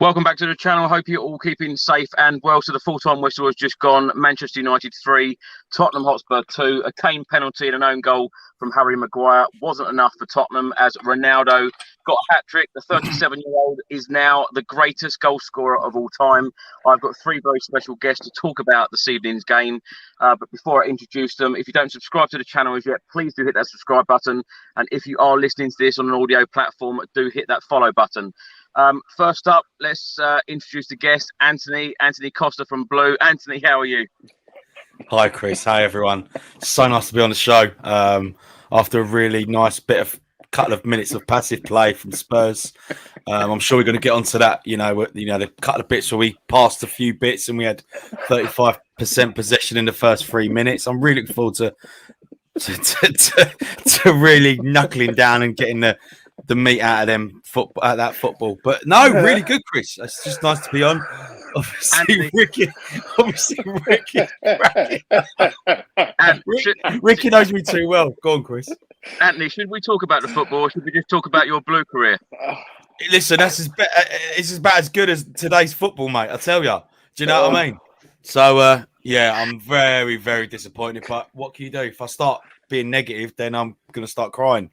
Welcome back to the channel. Hope you're all keeping safe and well. So the full-time whistle has just gone. Manchester United 3, Tottenham Hotspur 2. A Kane penalty and an own goal from Harry Maguire wasn't enough for Tottenham as Ronaldo got a hat-trick. The 37-year-old is now the greatest goal scorer of all time. I've got three very special guests to talk about this evening's game. But before I introduce them, if you don't subscribe to the channel as yet, please do hit that subscribe button. And if you are listening to this on an audio platform, do hit that follow button. First up, let's introduce the guest, Anthony Costa from Blue. Anthony, how are you? Hi, Chris. Hi, everyone. So nice to be on the show. After a really nice couple of minutes of passive play from Spurs, I'm sure we're going to get onto that. The couple of bits where we passed a few bits and we had 35% possession in the first 3 minutes. I'm really looking forward to really knuckling down and getting the meat out of that football. But no, really good, Chris. It's just nice to be on. Obviously, Ricky knows me too well. Go on, Chris. Anthony, should we talk about the football or should we just talk about your Blue career? Listen, it's about as good as today's football, mate. I tell you. Do you know what I mean? So, yeah, I'm very, very disappointed. But what can you do? If I start being negative, then I'm going to start crying.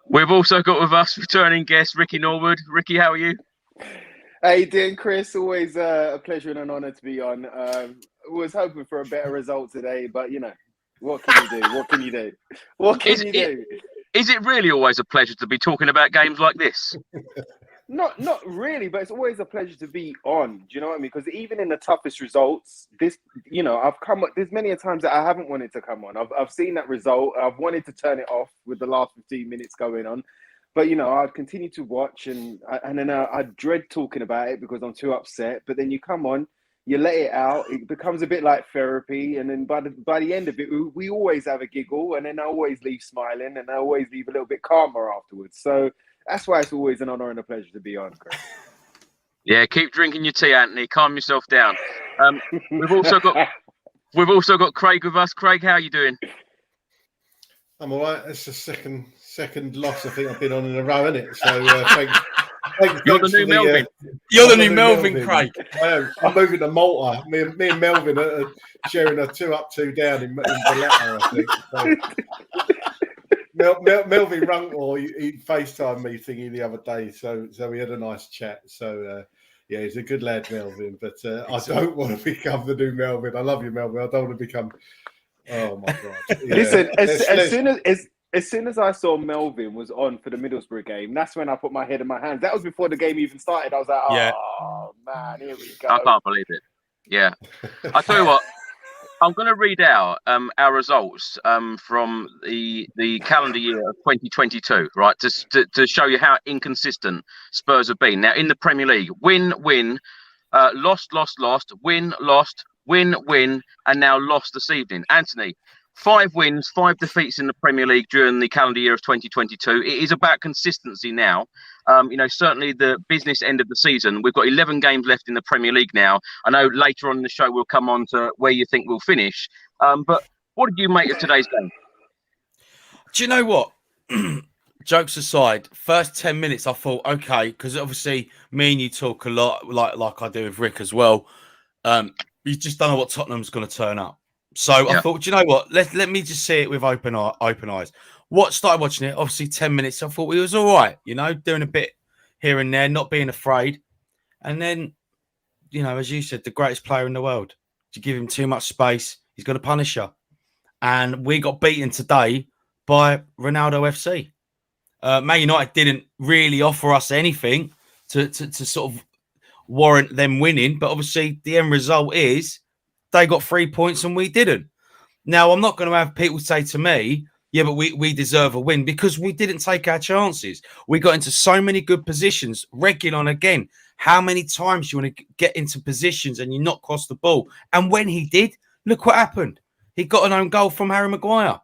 We've also got with us returning guest Ricky Norwood. Ricky, how are you? How you doing, Chris? Always a pleasure and an honour to be on. Was hoping for a better result today, but what can you do? What can you do? What can you do? Is it really always a pleasure to be talking about games like this? Not really, but it's always a pleasure to be on. Do you know what I mean? Because even in the toughest results, I've come. There's many a times that I haven't wanted to come on. I've seen that result. I've wanted to turn it off with the last 15 minutes going on, but I'd continue to watch and then I dread talking about it because I'm too upset. But then you come on, you let it out. It becomes a bit like therapy, and then by the end of it, we always have a giggle, and then I always leave smiling, and I always leave a little bit calmer afterwards. So. That's why it's always an honour and a pleasure to be on, Chris. Yeah, keep drinking your tea, Anthony. Calm yourself down. We've also got Craig with us. Craig, how are you doing? I'm all right. It's the second loss I think I've been on in a row, isn't it? So thanks. You're the new Melvin. You're the new Melvin, Craig. I am. I'm moving to Malta. Me and Melvin are sharing a 2 up, 2 down in Valletta, I think. So. Melvin Runkle, he FaceTimed me thingy the other day, so we had a nice chat. So yeah, he's a good lad, Melvin. But I don't want to become the new Melvin. I love you, Melvin. I don't want to become. Oh my god! Yeah. Listen, as soon as I saw Melvin was on for the Middlesbrough game, that's when I put my head in my hands. That was before the game even started. I was like, oh man, here we go. I can't believe it. Yeah, I tell you what. I'm going to read out our results from the calendar year of 2022, right, to show you how inconsistent Spurs have been. Now, in the Premier League, win, lost, win, lost, win, and now lost this evening. Anthony, 5 wins, 5 defeats in the Premier League during the calendar year of 2022. It is about consistency now. Certainly the business end of the season. We've got 11 games left in the Premier League now. I know later on in the show we'll come on to where you think we'll finish. But what did you make of today's game? Do you know what? Jokes aside, first 10 minutes I thought, okay, because obviously me and you talk a lot, like I do with Rick as well. You just don't know what Tottenham's going to turn up. So yeah. I thought, do you know what? Let me just see it with open eyes. Started watching it, obviously 10 minutes. I thought it was all right, doing a bit here and there, not being afraid. And then, as you said, the greatest player in the world. You give him too much space, he's going to punish you. And we got beaten today by Ronaldo FC. Man United didn't really offer us anything to sort of warrant them winning. But obviously the end result is they got 3 points and we didn't. Now, I'm not going to have people say to me, yeah, but we deserve a win because we didn't take our chances. We got into so many good positions. Reguilon again. How many times you want to get into positions and you not cross the ball? And when he did, look what happened. He got an own goal from Harry Maguire.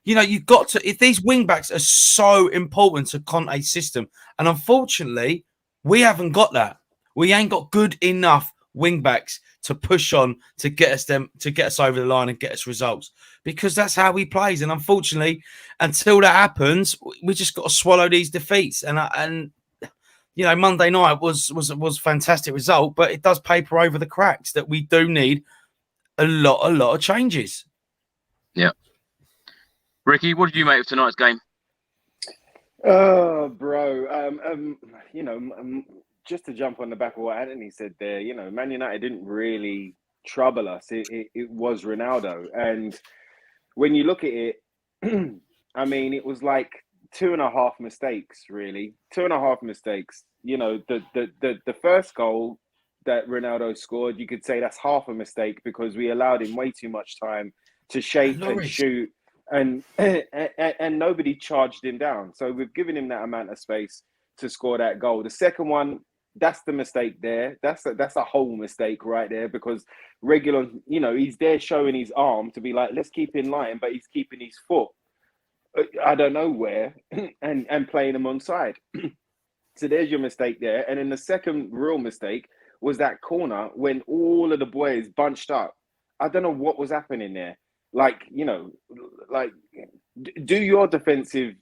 You've got to, if these wingbacks are so important to Conte's system, and unfortunately, we haven't got that. We ain't got good enough wingbacks to push on to get us over the line and get us results, because that's how he plays. And unfortunately, until that happens, we just got to swallow these defeats. And Monday night was a fantastic result, but it does paper over the cracks that we do need a lot of changes. Yeah. Ricky, what did you make of tonight's game? Oh, bro. Just to jump on the back of what Anthony said there, Man United didn't really trouble us. It was Ronaldo. And when you look at it, I mean, it was like 2.5 mistakes, really. 2.5 mistakes. The first goal that Ronaldo scored, you could say that's half a mistake because we allowed him way too much time to shape and shoot, and nobody charged him down. So we've given him that amount of space to score that goal. The second one, that's the mistake there. That's a whole mistake right there because Reguilon, he's there showing his arm to be like, let's keep in line, but he's keeping his foot, I don't know where, and playing him onside. So there's your mistake there. And then the second real mistake was that corner when all of the boys bunched up. I don't know what was happening there. Do your defensive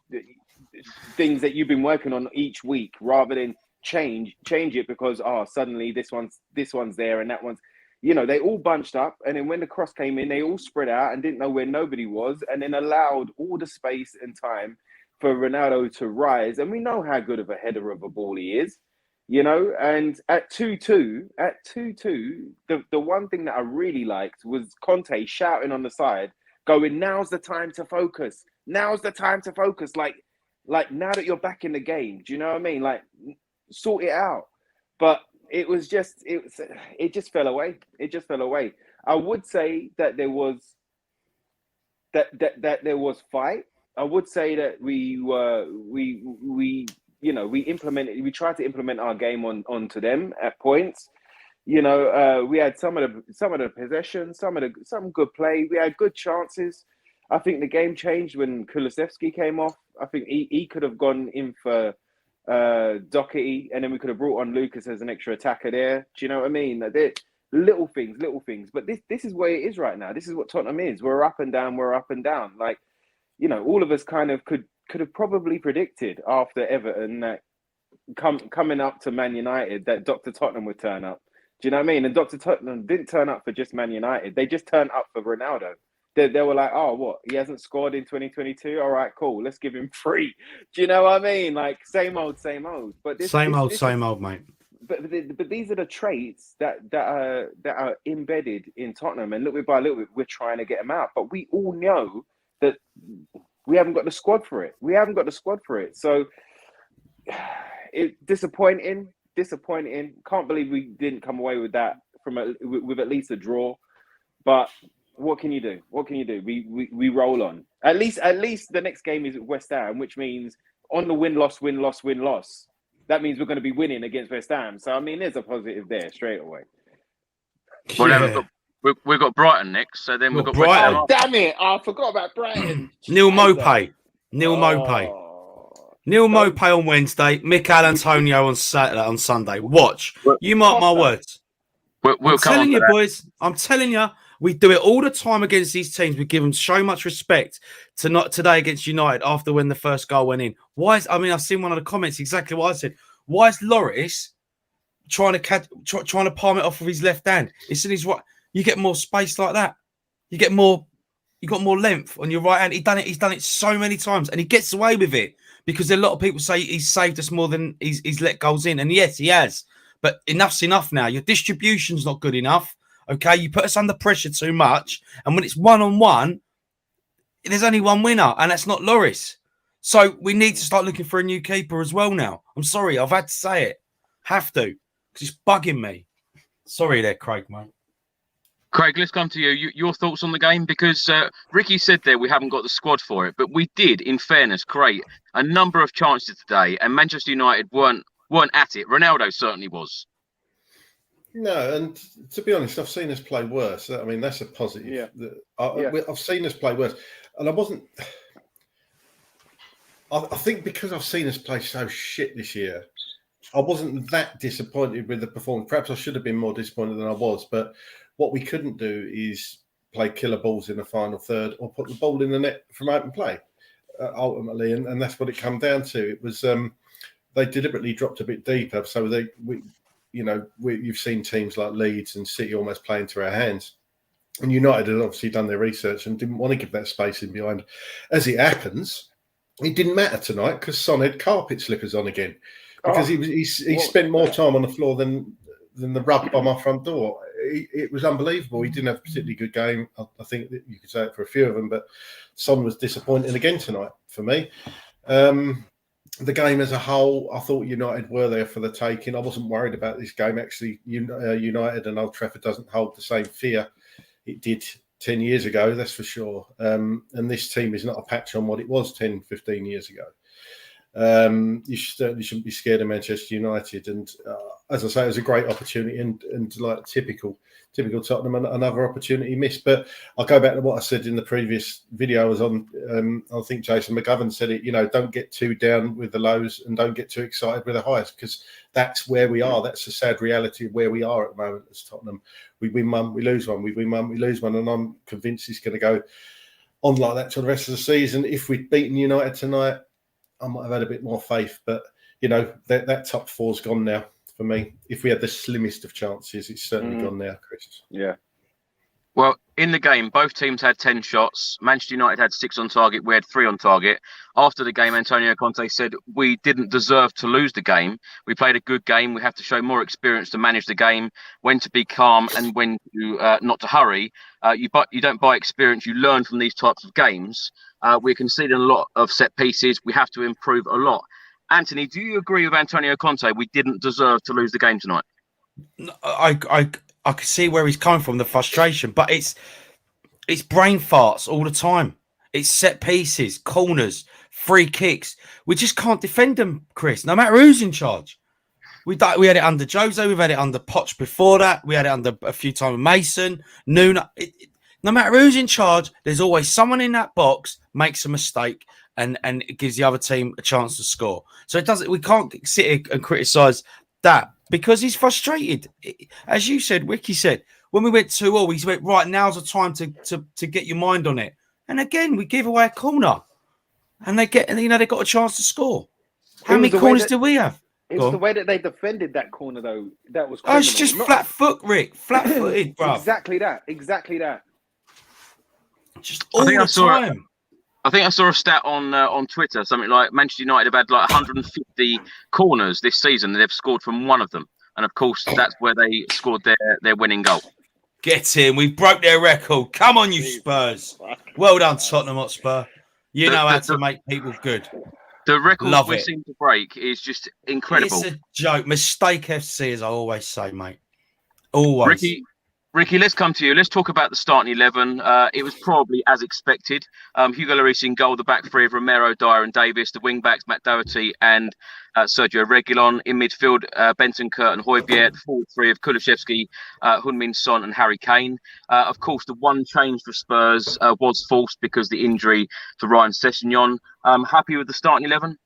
things that you've been working on each week rather than change it because suddenly this one's there and that one's, they all bunched up, and then when the cross came in, they all spread out and didn't know where nobody was, and then allowed all the space and time for Ronaldo to rise. And we know how good of a header of a ball he is, and at 2-2, the one thing that I really liked was Conte shouting on the side, going, now's the time to focus. Now's the time to focus. Like now that you're back in the game, do you know what I mean? Like, sort it out. But it just fell away. It just fell away. I would say that there was there was fight. I would say that we tried to implement our game onto them at points. We had some of the possession, some good play. We had good chances. I think the game changed when Kulusevski came off. I think he could have gone in for Doherty, and then we could have brought on Lucas as an extra attacker there. Do you know what I mean? Little things. But this is where it is right now. This is what Tottenham is. We're up and down. Like, all of us kind of could have probably predicted after Everton that coming up to Man United that Dr. Tottenham would turn up. Do you know what I mean? And Dr. Tottenham didn't turn up for just Man United. They just turned up for Ronaldo. They were like, oh, what? He hasn't scored in 2022? All right, cool. Let's give him 3. Do you know what I mean? Like, same old. But same old, mate. But these are the traits that are embedded in Tottenham. And little bit by little bit, we're trying to get them out. But we all know that we haven't got the squad for it. So, disappointing. Can't believe we didn't come away with that with at least a draw. But what can you do? We roll on. At least the next game is at West Ham, which means on the win-loss. That means we're going to be winning against West Ham. So, I mean, there's a positive there straight away. Well, we've got Brighton next, so then we've got Brighton. Oh, damn it! I forgot about Brighton. Neil Mopay on Wednesday. Mikel Antonio on Sunday. Watch. You mark my words. I'm telling you, boys. I'm telling you. We do it all the time against these teams. We give them so much respect. Not today against United after when the first goal went in. I've seen one of the comments exactly what I said. Why is Lloris trying to palm it off with his left hand? It's in his right. You get more space like that. You got more length on your right hand. He's done it so many times, and he gets away with it because a lot of people say he's saved us more than he's let goals in. And yes, he has. But enough's enough now. Your distribution's not good enough. Okay, you put us under pressure too much, and when it's 1-on-1, there's only one winner, and that's not Lloris. So we need to start looking for a new keeper as well now. I'm sorry, I've had to say it. Have to, because it's bugging me. Sorry there, Craig, mate. Craig, let's come to you. Your thoughts on the game? Because Ricky said there we haven't got the squad for it, but we did, in fairness, create a number of chances today, and Manchester United weren't at it. Ronaldo certainly was. No, and to be honest, I've seen us play worse. I mean, that's a positive. Yeah. I've seen us play worse. And I wasn't... I think because I've seen us play so shit this year, I wasn't that disappointed with the performance. Perhaps I should have been more disappointed than I was. But what we couldn't do is play killer balls in the final third or put the ball in the net from open play, ultimately. And that's what it came down to. It was... they deliberately dropped a bit deeper. So you've seen teams like Leeds and City almost playing to our hands. And United had obviously done their research and didn't want to give that space in behind. As it happens, it didn't matter tonight because Son had carpet slippers on again because he spent more time on the floor than the rug by my front door. It was unbelievable. He didn't have a particularly good game. I think that you could say it for a few of them, but Son was disappointing again tonight for me. The game as a whole, I thought United were there for the taking. I wasn't worried about this game. Actually, United and Old Trafford doesn't hold the same fear it did 10 years ago, that's for sure. And this team is not a patch on what it was 10, 15 years ago. You certainly shouldn't be scared of Manchester United. And as I say, it was a great opportunity and like typical Tottenham, another opportunity missed. But I'll go back to what I said in the previous video I was on. I think Jason McGovern said it, don't get too down with the lows and don't get too excited with the highs, because that's where we are. That's the sad reality of where we are at the moment as Tottenham. We win one, we lose one. We win one, we lose one. And I'm convinced it's going to go on like that for the rest of the season. If we'd beaten United tonight, I might have had a bit more faith. But, that top four's gone now for me. If we had the slimmest of chances, it's certainly gone now, Chris. Yeah. Well, in the game, both teams had 10 shots. Manchester United had 6 on target. We had 3 on target. After the game, Antonio Conte said, we didn't deserve to lose the game. We played a good game. We have to show more experience to manage the game, when to be calm and when to not to hurry. You don't buy experience. You learn from these types of games. We're conceding a lot of set pieces. We have to improve a lot. Anthony, do you agree with Antonio Conte? We didn't deserve to lose the game tonight. I can see where he's coming from, the frustration, but it's brain farts all the time. It's set pieces, corners, free kicks. We just can't defend them, Chris, no matter who's in charge. We had it under Jose, we've had it under Poch before that, we had it under a few times with Mason, Nuno. No matter who's in charge, there's always someone in that box makes a mistake and it gives the other team a chance to score. So we can't sit here and criticise that, because he's frustrated. As you said, Ricky said, when we went 2-2, he went, right, now's the time to get your mind on it. And again, we give away a corner. And they got a chance to score. How many corners do we have? It was the way that they defended that corner, though. That was criminal. Oh, it's just flat foot, Rick. Flat-footed, bro. Exactly that. Just all the time. I think I saw a stat on Twitter, something like Manchester United have had like 150 corners this season, and they've scored from one of them. And of course, that's where they scored their winning goal. Get in. We broke their record. Come on, you Spurs. Well done, Tottenham Hotspur. You know how to make people good. The record we seem to break is just incredible. It's a joke. Mistake FC, as I always say, mate. Always. Ricky, let's come to you. Let's talk about the starting 11. It was probably as expected. Hugo Lloris in goal, the back three of Romero, Dyer and Davis, the wing-backs, Matt Doherty and Sergio Reguilon. In midfield, Bentancur and Højbjerg, the forward three of Kulusevski, Heung-min Son and Harry Kane. Of course, the one change for Spurs was forced because the injury to Ryan Sessegnon. Happy with the starting 11?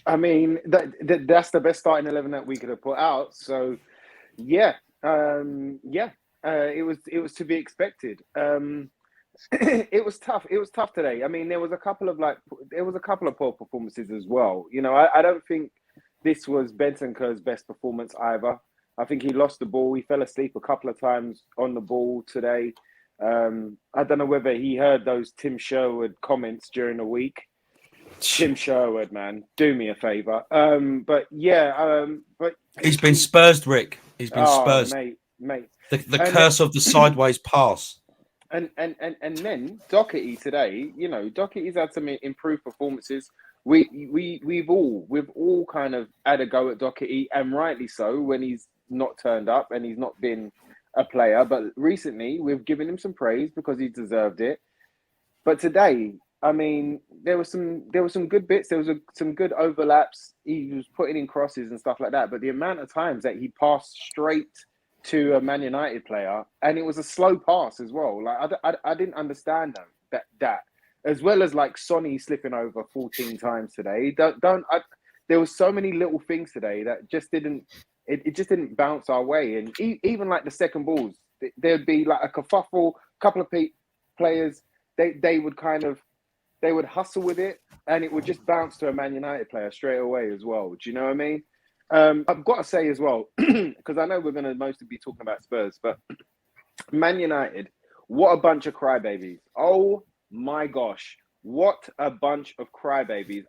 I mean, that's the best starting 11 that we could have put out. So, yeah. It was to be expected. It was tough. It was tough today. I mean, there was a couple of poor performances as well. I don't think this was Bentancur's best performance either. I think he lost the ball. He fell asleep a couple of times on the ball today. I don't know whether he heard those Tim Sherwood comments during the week. Tim Sherwood, man, do me a favor. But he's been Spursed, Rick. He's been Spursed, mate. The curse of the sideways pass. And then Doherty today, Doherty's had some improved performances. We've all kind of had a go at Doherty, and rightly so, when he's not turned up and he's not been a player. But recently we've given him some praise because he deserved it. But today, I mean, there were some good bits. There was some good overlaps. He was putting in crosses and stuff like that. But the amount of times that he passed straight to a Man United player, and it was a slow pass as well. Like I didn't understand that as well as like Sonny slipping over 14 times today. There was so many little things today that just didn't bounce our way. And even like the second balls, there'd be like a kerfuffle. A couple of players, they would kind of they would hustle with it, and it would just bounce to a Man United player straight away as well. Do you know what I mean? I've got to say as well, because I know we're going to mostly be talking about Spurs, but Man United, what a bunch of crybabies. Oh my gosh. What a bunch of crybabies.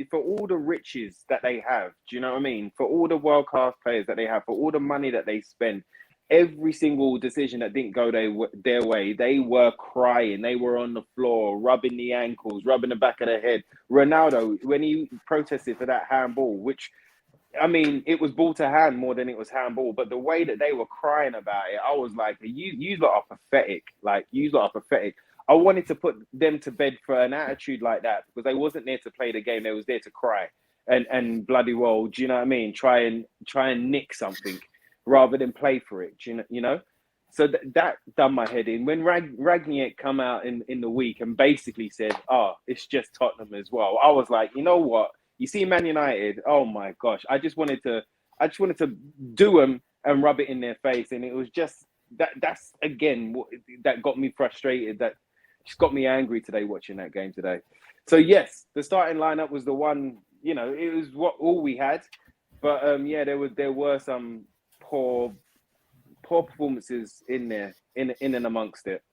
For all the riches that they have, do you know what I mean? For all the world-class players that they have, for all the money that they spend, every single decision that didn't go their way, they were crying. They were on the floor, rubbing the ankles, rubbing the back of the head. Ronaldo, when he protested for that handball, which, I mean, it was ball to hand more than it was handball, but the way that they were crying about it, I was like, you lot are pathetic. Like, you lot are pathetic. I wanted to put them to bed for an attitude like that because they wasn't there to play the game. They was there to cry and bloody well, do you know what I mean? Try and nick something rather than play for it, do you know? So that done my head in. When Ragnick come out in the week and basically said, it's just Tottenham as well, I was like, you know what? You see Man United, oh my gosh. I just wanted to do them and rub it in their face. And it was just, that's again, that got me frustrated. That just got me angry today watching that game today. So yes, the starting lineup was the one, you know, it was all we had. But there were some poor performances in there, in and amongst it.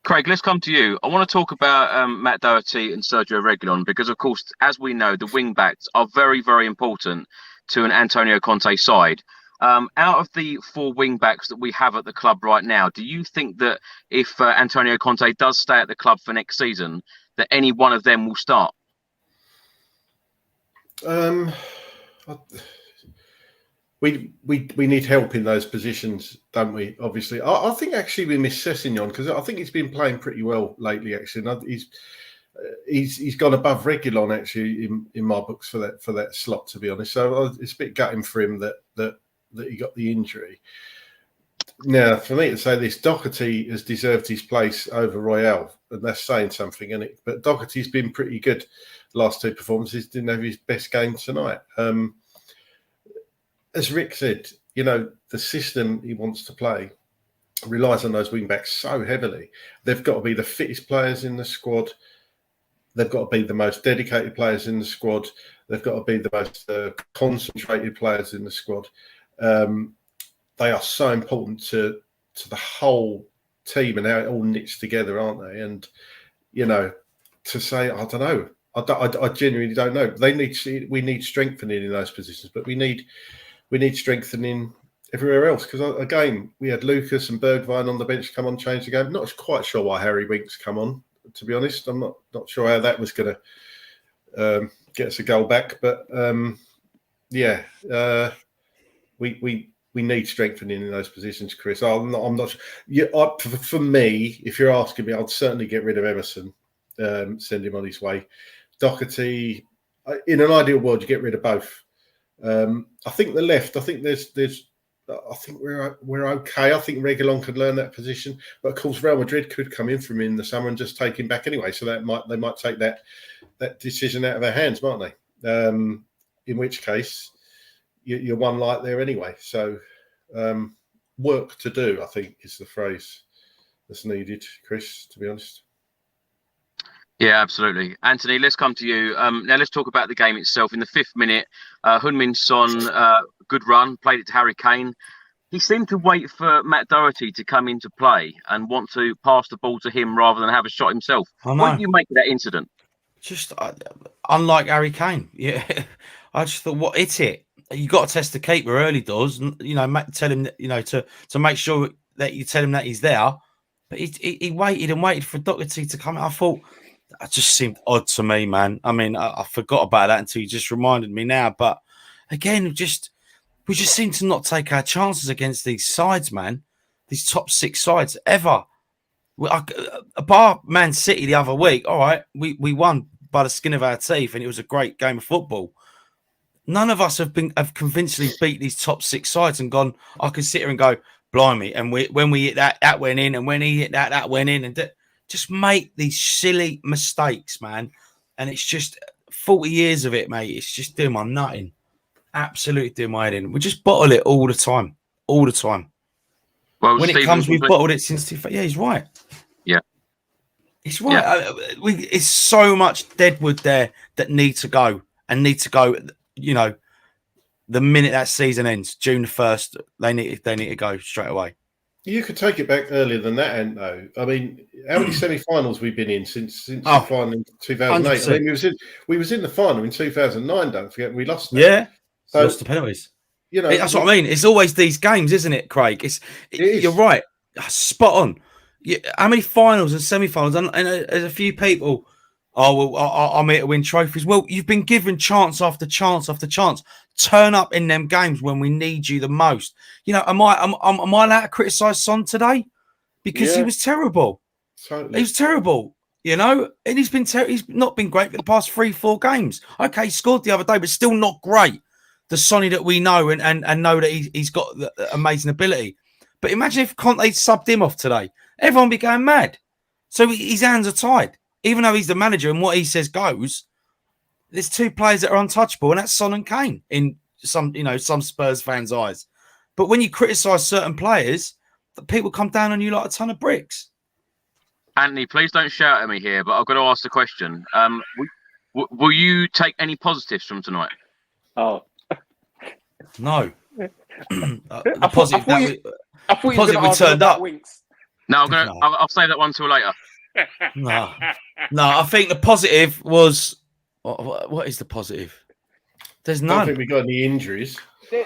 Craig, let's come to you. I want to talk about Matt Doherty and Sergio Reguilon because, of course, as we know, the wing-backs are very, very important to an Antonio Conte side. Out of the 4 wing-backs that we have at the club right now, do you think that if Antonio Conte does stay at the club for next season, that any one of them will start? We need help in those positions, don't we? Obviously, I think actually we miss Sessegnon because I think he's been playing pretty well lately. Actually, he's gone above Reguilon actually in my books for that slot. To be honest, so it's a bit gutting for him that he got the injury. Now, for me to say this, Doherty has deserved his place over Royale, and that's saying something, isn't it? But Doherty's been pretty good last 2 performances. Didn't have his best game tonight. As Rick said, you know, the system he wants to play relies on those wing-backs so heavily. They've got to be the fittest players in the squad. They've got to be the most dedicated players in the squad. They've got to be the most concentrated players in the squad. They are so important to the whole team and how it all knits together, aren't they? And, you know, to say, I don't know. I genuinely don't know. We need strengthening in those positions, but we need strengthening everywhere else because, again, we had Lucas and Bergwijn on the bench come on, change the game. Not quite sure why Harry Winks come on, to be honest. I'm not sure how that was going to get us a goal back. But, we need strengthening in those positions, Chris. I'm not sure. Yeah, for me, if you're asking me, I'd certainly get rid of Emerson, send him on his way. Doherty, in an ideal world, you get rid of both. I think the left. I think I think we're okay. I think Reguilon could learn that position, but of course Real Madrid could come in from in the summer and just take him back anyway. So they might take that decision out of their hands, mightn't they? In which case, you're one light there anyway. So work to do, I think, is the phrase that's needed, Chris. To be honest. Yeah, absolutely. Anthony, let's come to you. Now let's talk about the game itself. In the 5th minute, Heung-min Son, good run, played it to Harry Kane. He seemed to wait for Matt Doherty to come into play and want to pass the ball to him rather than have a shot himself. What do you make of that incident? Just unlike Harry Kane. Yeah, I just thought, what it's it. You got to test the keeper early doors, and you know, tell him, you know, to make sure that you tell him that he's there. But he waited and waited for Doherty to come out. I thought that just seemed odd to me, man. I mean, I forgot about that until you just reminded me now. But again, we just seem to not take our chances against these sides, man. These top 6 sides ever. Bar Man City the other week, all right, we won by the skin of our teeth, and it was a great game of football. None of us have convincingly beat these top 6 sides and gone, I can sit here and go, blimey, and when we hit that went in, and when he hit that went in, and just make these silly mistakes, man. And it's just 40 years of it, mate. It's just doing my nutting. Absolutely doing my head in. We just bottle it all the time. All the time. Well, when it comes, we've bottled it since... Yeah, he's right. Yeah. It's right. It's so much deadwood there that need to go and need to go. You know, the minute that season ends, June 1st, they need to go straight away. You could take it back earlier than that, and though. I mean, how many semi-finals we've been in since the final in 2008? 100%. I mean, we was in the final in 2009. Don't forget, we lost. That. Yeah, so lost the penalties. You know, that's what I mean. It's always these games, isn't it, Craig? You're right. Spot on. How many finals and semi-finals? And there's a few people. Oh, well, I'm here to win trophies. Well, you've been given chance after chance after chance. Turn up in them games when we need you the most. You know, am I allowed to criticise Son today? Because he was terrible. Totally. He was terrible. You know, and he's not been great for the past 3-4 games. Okay, he scored the other day, but still not great. The Sonny that we know and know that he's got the amazing ability. But imagine if Conte subbed him off today. Everyone would be going mad. So his hands are tied. Even though he's the manager and what he says goes, there's 2 players that are untouchable, and that's Son and Kane in some Spurs fans' eyes. But when you criticise certain players, the people come down on you like a ton of bricks. Anthony, please don't shout at me here, but I've got to ask the question. Will you take any positives from tonight? Oh. No. I thought you were going to ask turned up. Winks. No, I'll save that one till later. No, I think the positive was what is the positive? There's none. I don't think we got any injuries.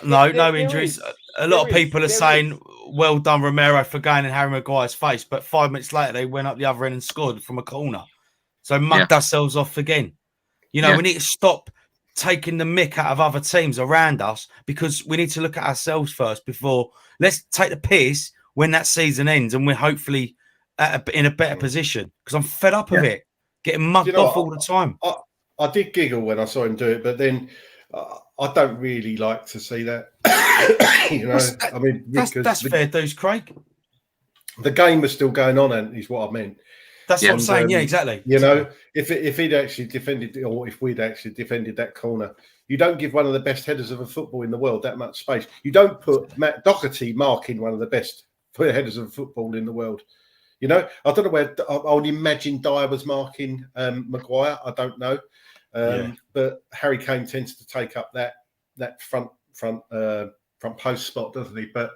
No injuries. A lot of people are saying, "Well done, Romero, for going in Harry Maguire's face." But 5 minutes later, they went up the other end and scored from a corner. So mugged ourselves off again. You know, we need to stop taking the mick out of other teams around us, because we need to look at ourselves first before. Let's take the piss when that season ends, and we're hopefully in a better position, because I'm fed up of it, getting mugged off all the time. I did giggle when I saw him do it, but then I don't really like to see that. You know, I mean, that's fair dues, Craig. The game was still going on, and is what I meant. That's what I'm saying. Yeah, exactly. You know, if he'd actually defended, or if we'd actually defended that corner, you don't give one of the best headers of a football in the world that much space. You don't put Matt Doherty marking one of the best headers of football in the world. You know, I don't know where I would imagine Dyer was marking Maguire. I don't know, but Harry Kane tends to take up that front post spot, doesn't he? But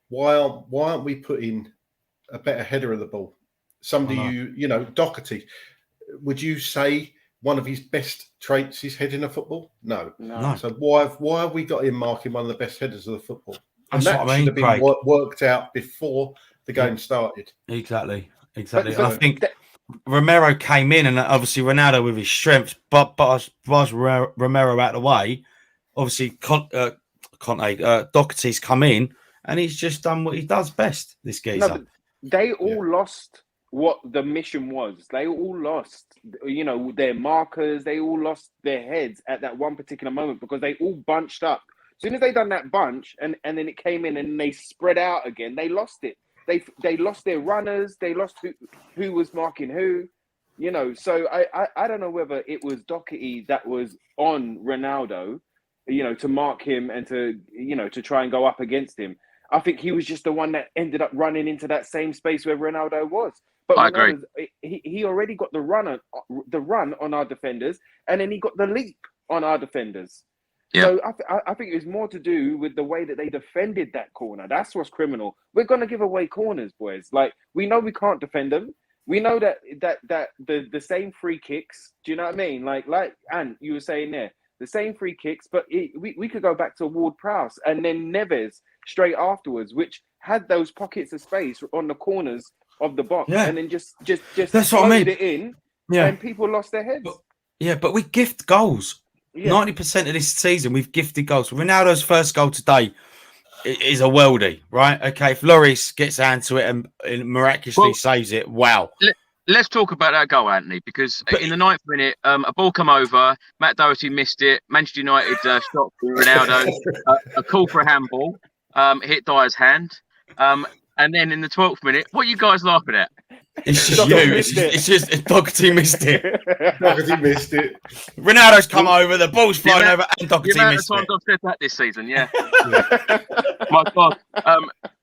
why aren't we putting a better header of the ball? Somebody you know, Doherty. Would you say one of his best traits is heading a football? No. So why have we got him marking one of the best headers of the football? And that's that what I mean, should have been worked out before the game started. Exactly. And I think Romero came in, and obviously Ronaldo with his strength, but Romero out of the way. Obviously, Doherty's come in, and he's just done what he does best. This geezer. No, they all lost what the mission was. They all lost, you know, their markers. They all lost their heads at that one particular moment, because they all bunched up. As soon as they done that bunch, and then it came in and they spread out again, they lost it. They lost their runners. They lost who was marking who, you know. So I don't know whether it was Doherty that was on Ronaldo, you know, to mark him and to, you know, to try and go up against him. I think he was just the one that ended up running into that same space where Ronaldo was. But I agree. He already got the run on our defenders, and then he got the leap on our defenders. Yeah. So I think it was more to do with the way that they defended that corner. That's what's criminal. We're going to give away corners, boys. Like, we know we can't defend them. We know that the same free kicks. Do you know what I mean? Like and you were saying there, the same free kicks. But we could go back to Ward-Prowse and then Neves straight afterwards, which had those pockets of space on the corners of the box, and then just that's what I mean. It in, and people lost their heads. But we gift goals. 90% of this season, we've gifted goals. Ronaldo's first goal today is a worldie, right? Okay, if Lloris gets hand to it and miraculously saves it, wow. Let's talk about that goal, Anthony, because in the 9th minute, a ball come over, Matt Doherty missed it, Manchester United shot for Ronaldo, a call for a handball, hit Dyer's hand, and then in the 12th minute, what are you guys laughing at? It's just you. It's just Doherty missed it. Doherty missed it. Ronaldo's come over, the ball's flown over, and Doherty missed it. The amount of times I've said that this season, My God.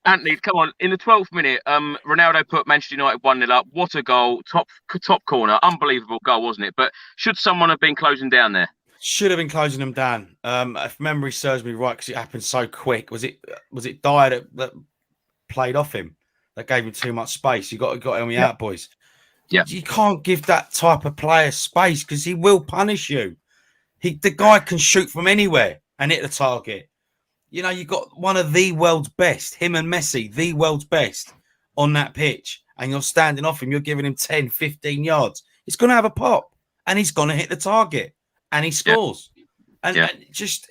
Anthony, come on. In the 12th minute, Ronaldo put Manchester United 1-0 up. What a goal. Top corner. Unbelievable goal, wasn't it? But should someone have been closing down there? Should have been closing them down. If memory serves me right, because it happened so quick. Was it Dyer that played off him? That gave him too much space. You got to help me out, boys. Yeah. You can't give that type of player space because he will punish you. The guy can shoot from anywhere and hit the target. You know, you got one of the world's best, him and Messi, the world's best on that pitch, and you're standing off him, you're giving him 10, 15 yards. He's going to have a pop, and he's going to hit the target, and he scores. And just,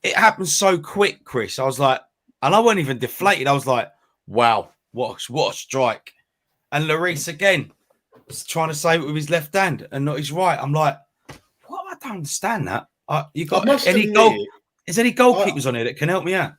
it happened so quick, Chris. I was like, and I wasn't even deflated. I was like, wow, what a strike. And Lloris again was trying to save it with his left hand and not his right. I'm like, what? I don't understand that. You got any goal? Is there any goalkeepers on here that can help me out?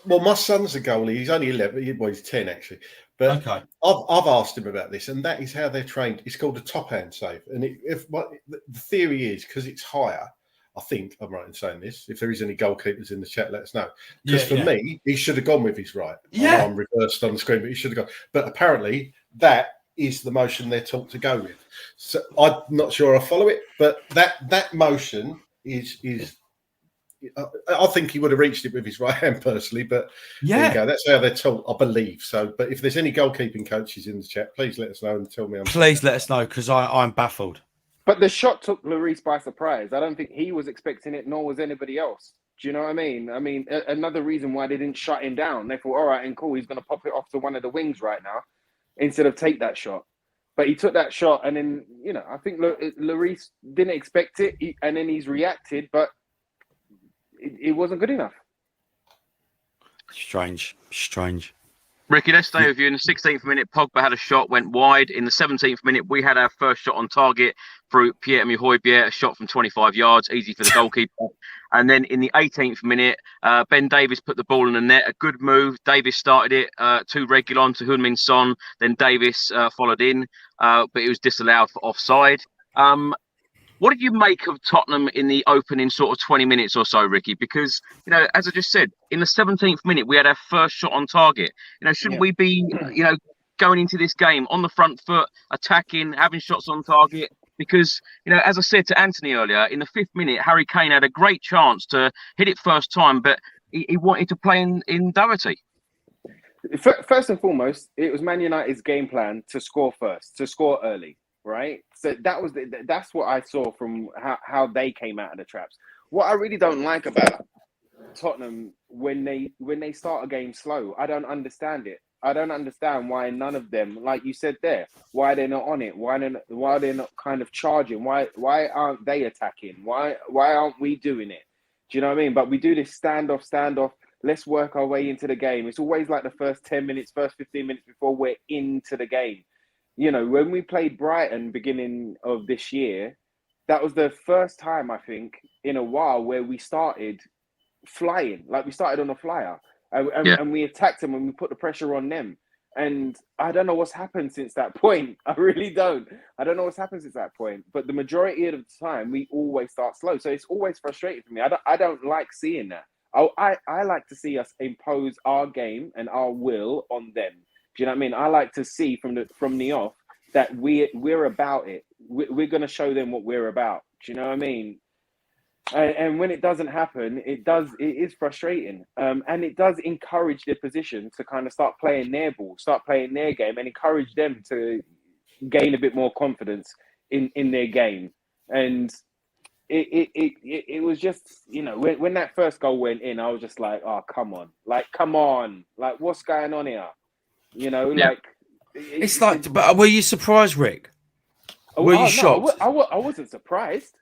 Well, my son's a goalie. He's only 11. Well, he's 10 actually. But okay. I've asked him about this, and that is how they're trained. It's called a top hand save, and the theory is because it's higher. I think I'm right in saying this. If there is any goalkeepers in the chat, let us know. Because for me, he should have gone with his right. Yeah, I'm reversed on the screen, but he should have gone. But apparently, that is the motion they're taught to go with. So I'm not sure I follow it, but that motion is. I think he would have reached it with his right hand personally, but there you go. That's how they're taught, I believe. So, but if there's any goalkeeping coaches in the chat, please let us know and tell me. Please let us know because I'm baffled. But the shot took Lloris by surprise. I don't think he was expecting it, nor was anybody else. Do you know what I mean? I mean, another reason why they didn't shut him down. They thought, all right, and cool, he's going to pop it off to one of the wings right now instead of take that shot. But he took that shot, and then, you know, I think Lloris didn't expect it, and then he's reacted, but it wasn't good enough. Strange. Ricky, let's stay with you. In the 16th minute, Pogba had a shot, went wide. In the 17th minute, we had our first shot on target through Pierre-Emile Højbjerg, a shot from 25 yards, easy for the goalkeeper. And then in the 18th minute, Ben Davies put the ball in the net, a good move. Davies started it to Reguilon, to Heung-min Son. Then Davies followed in, but it was disallowed for offside. What did you make of Tottenham in the opening sort of 20 minutes or so, Ricky? Because, you know, as I just said, in the 17th minute, we had our first shot on target. You know, shouldn't we be, you know, going into this game on the front foot, attacking, having shots on target? Because, you know, as I said to Anthony earlier, in the 5th minute, Harry Kane had a great chance to hit it first time, but he wanted to play in Doherty. First and foremost, it was Man United's game plan to score first, to score early. Right, so that's what I saw from how they came out of the traps. What I really don't like about Tottenham when they start a game slow, I don't understand it. I don't understand why none of them, like you said there, why they're not on it, why they're not kind of charging, why aren't they attacking, why aren't we doing it? Do you know what I mean? But we do this standoff. Let's work our way into the game. It's always like the first 10 minutes, first 15 minutes before we're into the game. You know, when we played Brighton beginning of this year, that was the first time, I think, in a while where we started flying. Like, we started on a flyer. And we attacked them and we put the pressure on them. And I don't know what's happened since that point. I really don't. I don't know what's happened since that point. But the majority of the time, we always start slow. So it's always frustrating for me. I don't like seeing that. I like to see us impose our game and our will on them. Do you know what I mean? I like to see from the off that we're about it. We're going to show them what we're about. Do you know what I mean? And when it doesn't happen, it is frustrating. And it does encourage the opposition to kind of start playing their ball, start playing their game, and encourage them to gain a bit more confidence in their game. And it was just, you know, when that first goal went in, I was just like, oh, come on, like what's going on here? You know, like it's like. But were you surprised, Rick? Were you shocked? I wasn't surprised.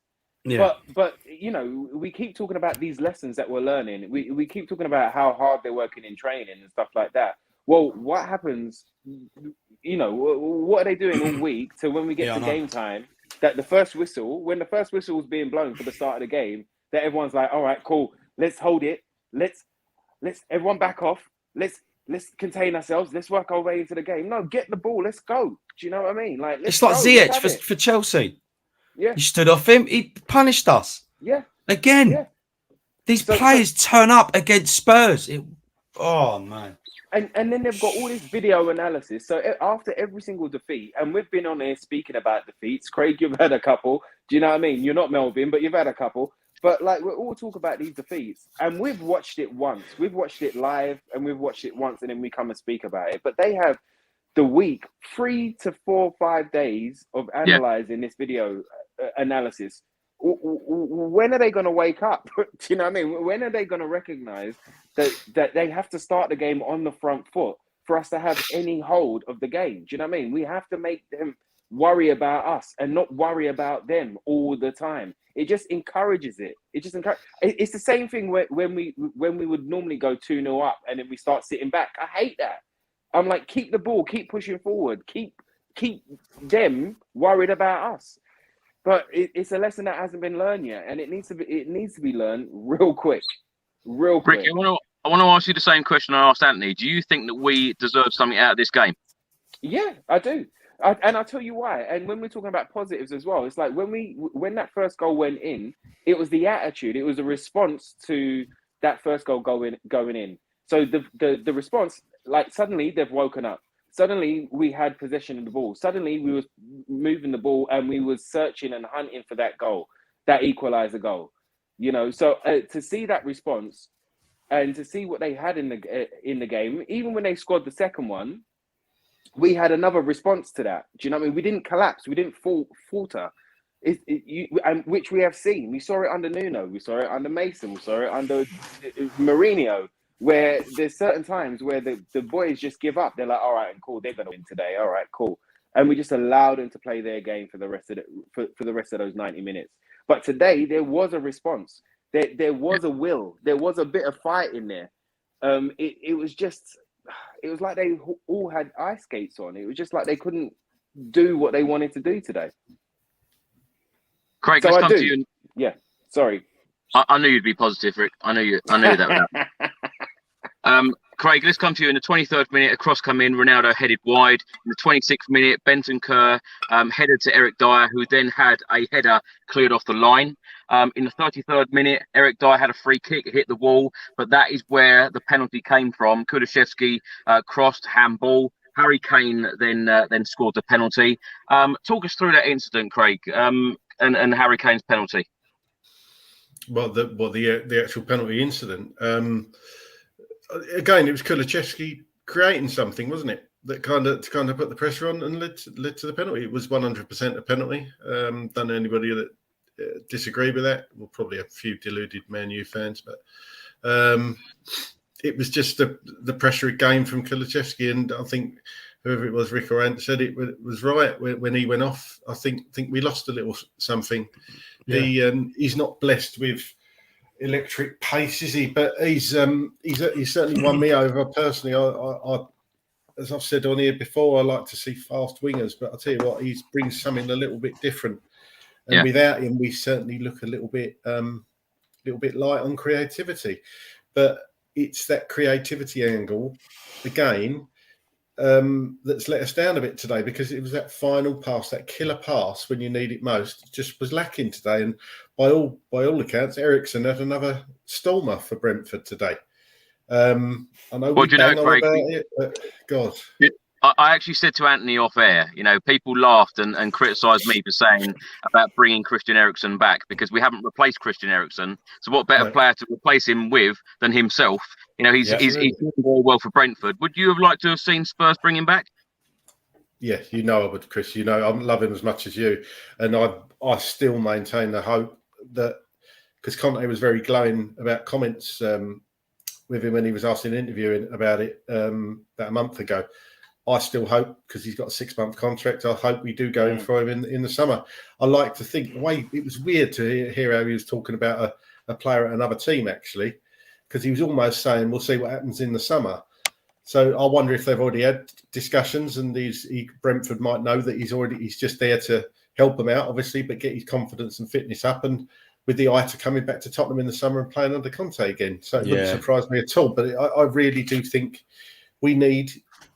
Yeah. But you know, we keep talking about these lessons that we're learning. We keep talking about how hard they're working in training and stuff like that. Well, what happens? You know, what are they doing all week to when we get to game time? That when the first whistle was being blown for the start of the game, that everyone's like, all right, cool, let's hold it. Let's everyone back off. Let's contain ourselves. Let's work our way into the game. No, get the ball. Let's go. Do you know what I mean? Like, it's like Ziyech for Chelsea. Yeah, he stood off him. He punished us. Yeah, again. Yeah. These players turn up against Spurs. Oh man. And then they've got all this video analysis. So after every single defeat, and we've been on here speaking about defeats. Craig, you've had a couple. Do you know what I mean? You're not Melvin, but you've had a couple. But like, we're all talk about these defeats, and we've watched it once. We've watched it live, and we've watched it once, and then we come and speak about it. But they have the week, 3 to 4, 5 days of analyzing this video analysis. When are they going to wake up? Do you know what I mean? When are they going to recognize that they have to start the game on the front foot for us to have any hold of the game? Do you know what I mean? We have to make them worry about us and not worry about them all the time. It just encourages it. It's the same thing when we would normally go 2-0 up and then we start sitting back. I hate that. I'm like, keep the ball, keep pushing forward, keep them worried about us. But it's a lesson that hasn't been learned yet, and it needs to be learned real quick. Ricky, I want to ask you the same question I asked Anthony. Do you think that we deserve something out of this game? Yeah, I do. And I'll tell you why. And when we're talking about positives as well, it's like when that first goal went in, it was the attitude. It was a response to that first goal going in. So the response, like suddenly they've woken up. Suddenly we had possession of the ball. Suddenly we was moving the ball and we was searching and hunting for that goal, that equalizer goal. You know, so to see that response and to see what they had in the game, even when they scored the second one, we had another response to that. Do you know what I mean? We didn't collapse. We didn't falter. Which we have seen. We saw it under Nuno. We saw it under Mason. We saw it under Mourinho. Where there's certain times where the boys just give up. They're like, all right, cool, they're gonna win today. All right, cool. And we just allow them to play their game for the rest of for the rest of those 90 minutes. But today there was a response. There was a will. There was a bit of fight in there. It was like they all had ice skates on. It was just like they couldn't do what they wanted to do today. Craig, let's come to you. Yeah, sorry. I knew you'd be positive, Rick. I knew that. Craig, let's come to you in the 23rd minute. A cross come in, Ronaldo headed wide. In the 26th minute, Benton Kerr headed to Eric Dyer, who then had a header cleared off the line. In the 33rd minute, Eric Dyer had a free kick, hit the wall, but that is where the penalty came from. Kulusevski crossed, handball. Harry Kane then scored the penalty. Talk us through that incident, Craig, and Harry Kane's penalty. Well, the actual penalty incident. Again, it was Kulusevski creating something, wasn't it? That kind of put the pressure on and led to the penalty. It was 100% a penalty. Don't know anybody that disagree with that. Well, probably a few deluded Man U fans, but it was just the pressure it gained from Kulusevski, and I think whoever it was, Rick or Ant, said it was right when he went off. I think we lost a little something. Yeah. He's not blessed with electric pace, is he? But he's certainly won me over personally. I as I've said on here before, I like to see fast wingers, but I'll tell you what, he brings something a little bit different. And without him, we certainly look a little bit light on creativity. But it's that creativity angle again that's let us down a bit today, because it was that final pass, that killer pass when you need it most, just was lacking today. And by all accounts, Eriksen had another stormer for Brentford today. I know we bang on about it, but God. I actually said to Anthony off air, people laughed and criticised me for saying about bringing Christian Eriksen back, because we haven't replaced Christian Eriksen. So what better player to replace him with than himself? He's doing very well for Brentford. Would you have liked to have seen Spurs bring him back? Yeah, I would, Chris. I love him as much as you. And I still maintain the hope that, because Conte was very glowing about comments with him when he was asked in an interview about it about a month ago. I still hope, because he's got a 6-month contract, I hope we do go in for him in the summer. I like to think, the way it was weird to hear how he was talking about a player at another team, actually, because he was almost saying, we'll see what happens in the summer. So I wonder if they've already had discussions, and Brentford might know that he's just there to help them out, obviously, but get his confidence and fitness up, and with the eye to coming back to Tottenham in the summer and playing under Conte again. So it wouldn't surprise me at all. But I really do think we need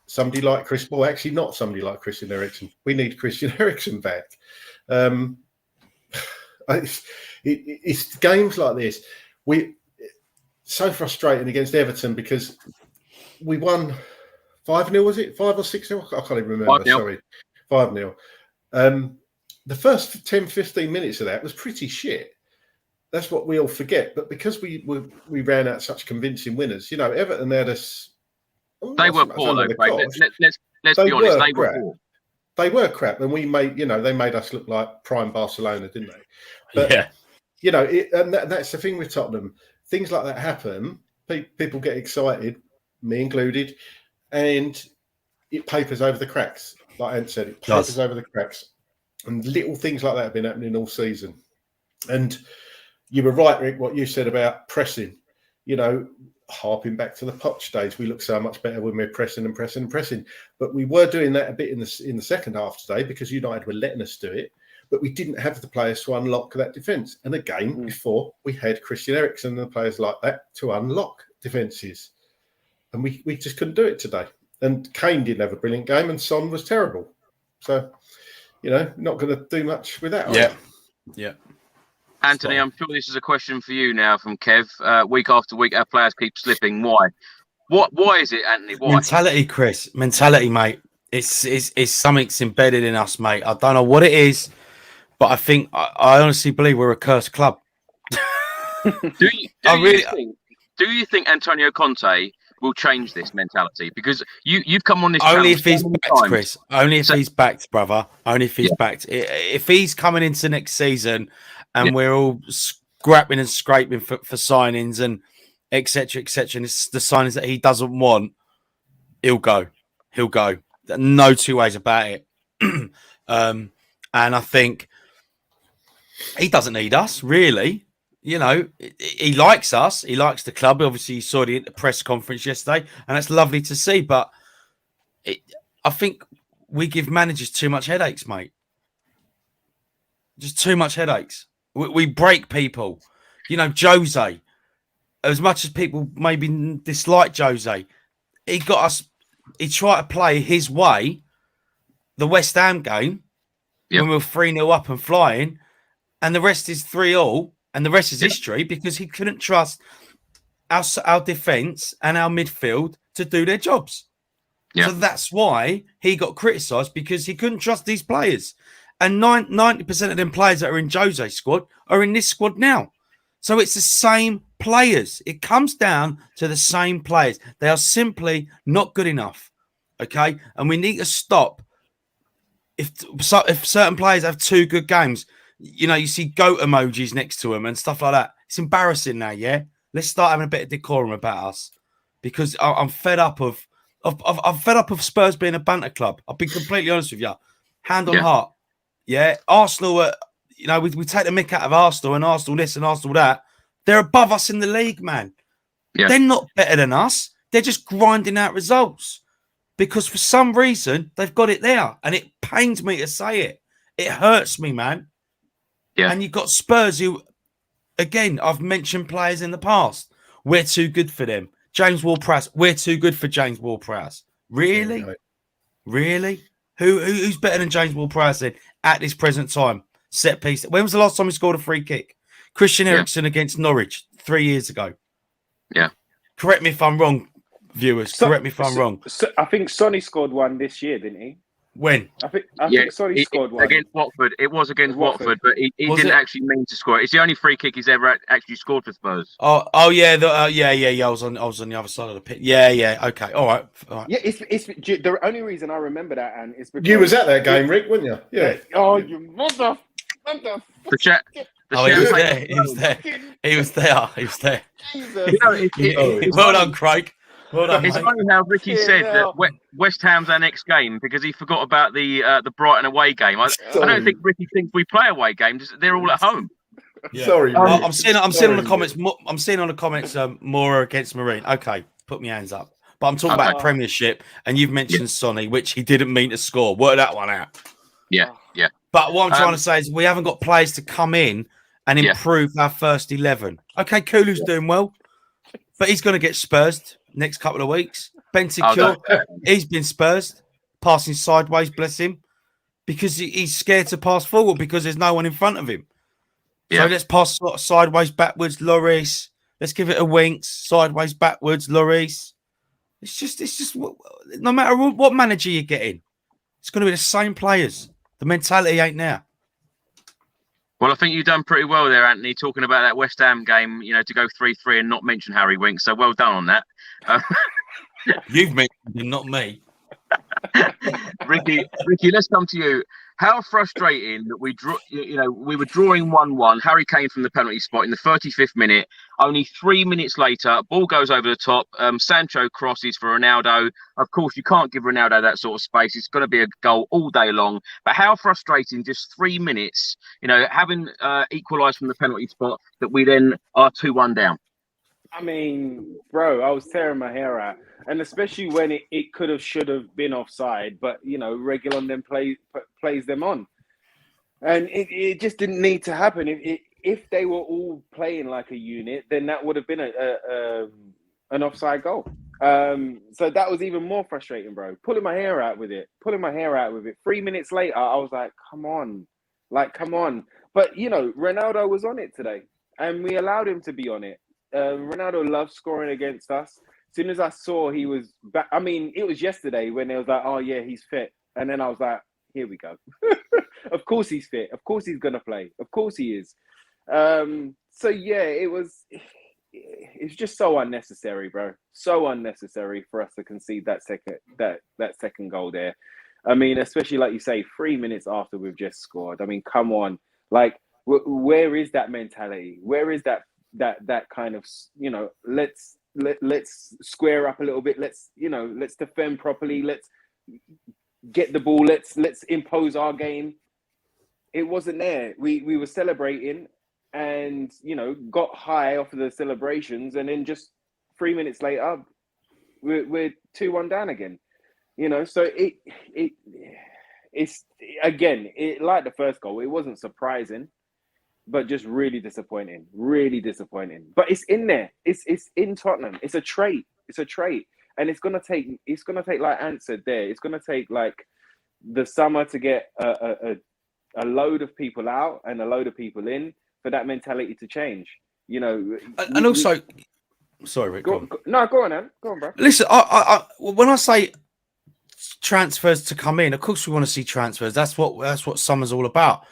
somebody like actually not somebody like Christian Eriksen. We need Christian Eriksen back. It's games like this. So frustrating against Everton, because we won 5-0, was it? 5 or 6-0? I can't even remember. 5-0. Sorry. 5-0. The first 10, 15 minutes of that was pretty shit. That's what we all forget. But because we ran out such convincing winners, Everton had us. They were poor, though, Craig. Let's be honest. They were poor. They were crap, and we made, they made us look like prime Barcelona, didn't they? But, and that's the thing with Tottenham. Things like that happen. People get excited, me included, and it papers over the cracks. Like Ant said, it papers over the cracks. And little things like that have been happening all season. And you were right, Rick, what you said about pressing. Harping back to the Poch days, we look so much better when we're pressing and pressing and pressing. But we were doing that a bit in the second half today because United were letting us do it. But we didn't have the players to unlock that defence. And again, before we had Christian Eriksen and the players like that to unlock defences. And we just couldn't do it today. And Kane didn't have a brilliant game and Son was terrible. So, not going to do much with that. Yeah. Anthony, I'm sure this is a question for you now from Kev. Week after week, our players keep slipping. Why? Why is it, Anthony? Why? Mentality, Chris. Mentality, mate. It's something's embedded in us, mate. I don't know what it is, but I honestly believe we're a cursed club. Do you think Antonio Conte will change this mentality? Because you've come on this only if he's backed, Chris. Only if he's backed, brother. Only if he's backed. If he's coming into next season and we're all scrapping and scraping for signings and etc. and it's the signings that he doesn't want, he'll go. No two ways about it. And I think he doesn't need us, really. He likes us. He likes the club. Obviously, you saw the press conference yesterday, and that's lovely to see. But I think we give managers too much headaches, mate. Just too much headaches. We break people. Jose, as much as people maybe dislike Jose, he got us. He tried to play his way. The West Ham game, when we were 3-0 up and flying, and the rest is 3-3. And the rest is history because he couldn't trust our defence and our midfield to do their jobs. Yeah. So that's why he got criticised, because he couldn't trust these players. And 90% of them players that are in Jose's squad are in this squad now. So it's the same players. It comes down to the same players. They are simply not good enough. Okay? And we need to stop. If certain players have 2 good games, you see goat emojis next to him and stuff like that. It's embarrassing now, yeah? Let's start having a bit of decorum about us, because I'm fed up of Spurs being a banter club. I'll be completely honest with you. Hand on heart. Yeah? Arsenal, we take the mick out of Arsenal and Arsenal this and Arsenal that. They're above us in the league, man. Yeah. They're not better than us. They're just grinding out results because for some reason they've got it there. And it pains me to say it. It hurts me, man. Yeah. And you've got Spurs who, again, I've mentioned players in the past. We're too good for them. James Ward-Prowse, we're too good for James Ward-Prowse. Really? Yeah, really? Who's better than James Ward-Prowse then at this present time? Set piece. When was the last time he scored a free kick? Christian Eriksen against Norwich 3 years ago. Yeah. Correct me if I'm wrong, viewers. Correct me if I'm wrong. I think Sonny scored one this year, didn't he? When? I think Sonny scored one. Against Watford. It was against Watford, but he didn't actually mean to score it. It's the only free kick he's ever actually scored for Spurs. Oh yeah. I was on the other side of the pitch. Yeah. Okay. All right. Yeah, it's the only reason I remember that, and it's because you was at that game, Rick, weren't you? Yeah. Oh, you mother. The chat. He was there. Jesus. Well done, Craig. Well done, it's funny how Ricky said that West Ham's our next game because he forgot about the Brighton away game. I don't think Ricky thinks we play away games. They're all at home. Yeah. Sorry, I'm seeing on the comments. I'm seeing on the comments more against Marine. Okay, put my hands up. But I'm talking about Premiership, and you've mentioned Sonny, which he didn't mean to score. Work that one out. Yeah. But what I'm trying to say is we haven't got players to come in and improve our first 11. Okay, Kulu's doing well, but he's going to get Spurs next couple of weeks. Bentancur, he's been Spurs, passing sideways, bless him, because he's scared to pass forward because there's no one in front of him. Yeah. So let's pass sideways, backwards, Lloris. Let's give it a winks, sideways, backwards, Lloris. It's just no matter what manager you're getting, it's going to be the same players. The mentality ain't there. Well, I think you've done pretty well there, Anthony, talking about that West Ham game, to go 3-3 and not mention Harry Winks. So well done on that. You've mentioned him, not me. Ricky, let's come to you. How frustrating that we were drawing 1-1. Harry Kane from the penalty spot in the 35th minute. Only 3 minutes later, ball goes over the top. Sancho crosses for Ronaldo. Of course, you can't give Ronaldo that sort of space. It's going to be a goal all day long. But how frustrating, just 3 minutes, having equalised from the penalty spot, that we then are 2-1 down. I mean, bro, I was tearing my hair out. And especially when it could have, should have been offside, but, Reguilon then plays them on. And it just didn't need to happen. If they were all playing like a unit, then that would have been an offside goal. So that was even more frustrating, bro. Pulling my hair out with it. 3 minutes later, I was like, come on. But, Ronaldo was on it today. And we allowed him to be on it. Ronaldo loves scoring against us. As soon as I saw he was back, I mean, it was yesterday when they was like, oh yeah, he's fit. And then I was like, here we go. Of course he's fit. Of course he's going to play. Of course he is. So yeah, it's just so unnecessary, bro. So unnecessary for us to concede that second goal there. I mean, especially like you say, 3 minutes after we've just scored. I mean, come on. Like, where is that mentality? Where is that kind of, let's square up a little bit. Let's defend properly. Let's get the ball. Let's impose our game. It wasn't there. We were celebrating and, got high off of the celebrations. And then just 3 minutes later, we're 2-1 down again, so it's again, like the first goal, it wasn't surprising. But just really disappointing. But it's in there. It's in Tottenham. It's a trait. And it's gonna take like Ant said there. It's gonna take like the summer to get a load of people out and a load of people in for that mentality to change. And also, sorry, Rick. Go on, Ant. Go on, bro. Listen, I when I say transfers to come in, of course we want to see transfers. That's what summer's all about.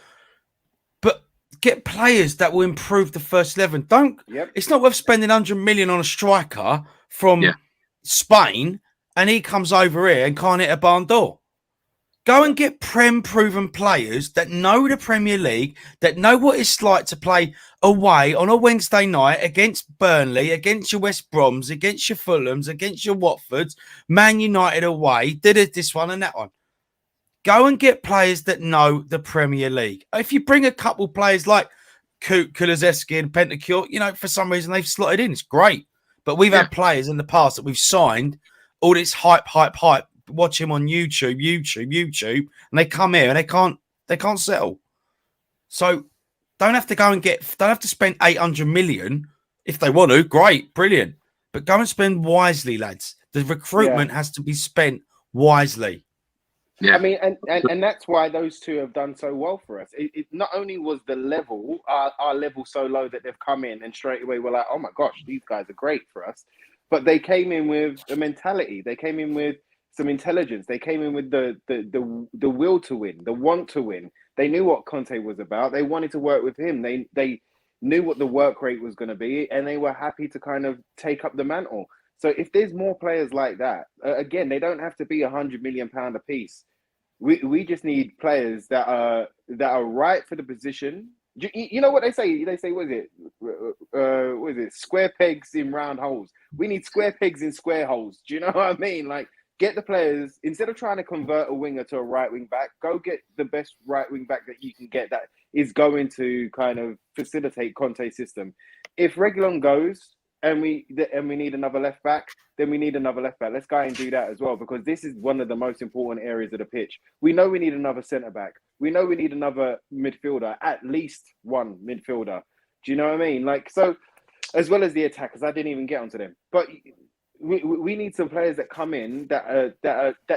Get players that will improve the first 11. It's not worth spending 100 million on a striker from Spain and he comes over here and can't hit a barn door. Go and get proven players that know the Premier League, that know what it's like to play away on a Wednesday night against Burnley, against your West Broms, against your Fulhams, against your Watfords, Man United away, did it this one and that one. Go and get players that know the Premier League. If you bring a couple players like Kulusevski and Bentancur, for some reason they've slotted in. It's great. But we've had players in the past that we've signed, all this hype. Watch him on YouTube, and they come here and they can't settle. So don't have to spend 800 million if they want to. Great, brilliant. But go and spend wisely, lads. The recruitment has to be spent wisely. Yeah. I mean, and that's why those two have done so well for us. It not only was the level, our level so low that they've come in and straight away we're like, oh my gosh, these guys are great for us. But they came in with a mentality. They came in with some intelligence. They came in with the will to win, the want to win. They knew what Conte was about. They wanted to work with him. They knew what the work rate was going to be, and they were happy to kind of take up the mantle. So if there's more players like that, again, they don't have to be £100 million a piece. We just need players that are right for the position. You know what they say? They say, what is it? Square pegs in round holes. We need square pegs in square holes. Do you know what I mean? Like, get the players, instead of trying to convert a winger to a right wing back, go get the best right wing back that you can get that is going to kind of facilitate Conte's system. If Reguilon goes, and we need another left back, then we need another left back. Let's go and do that as well, because this is one of the most important areas of the pitch. We know we need another centre back. We know we need another midfielder, at least one midfielder. Do you know what I mean? Like, so as well as the attackers, I didn't even get onto them, but we need some players that come in that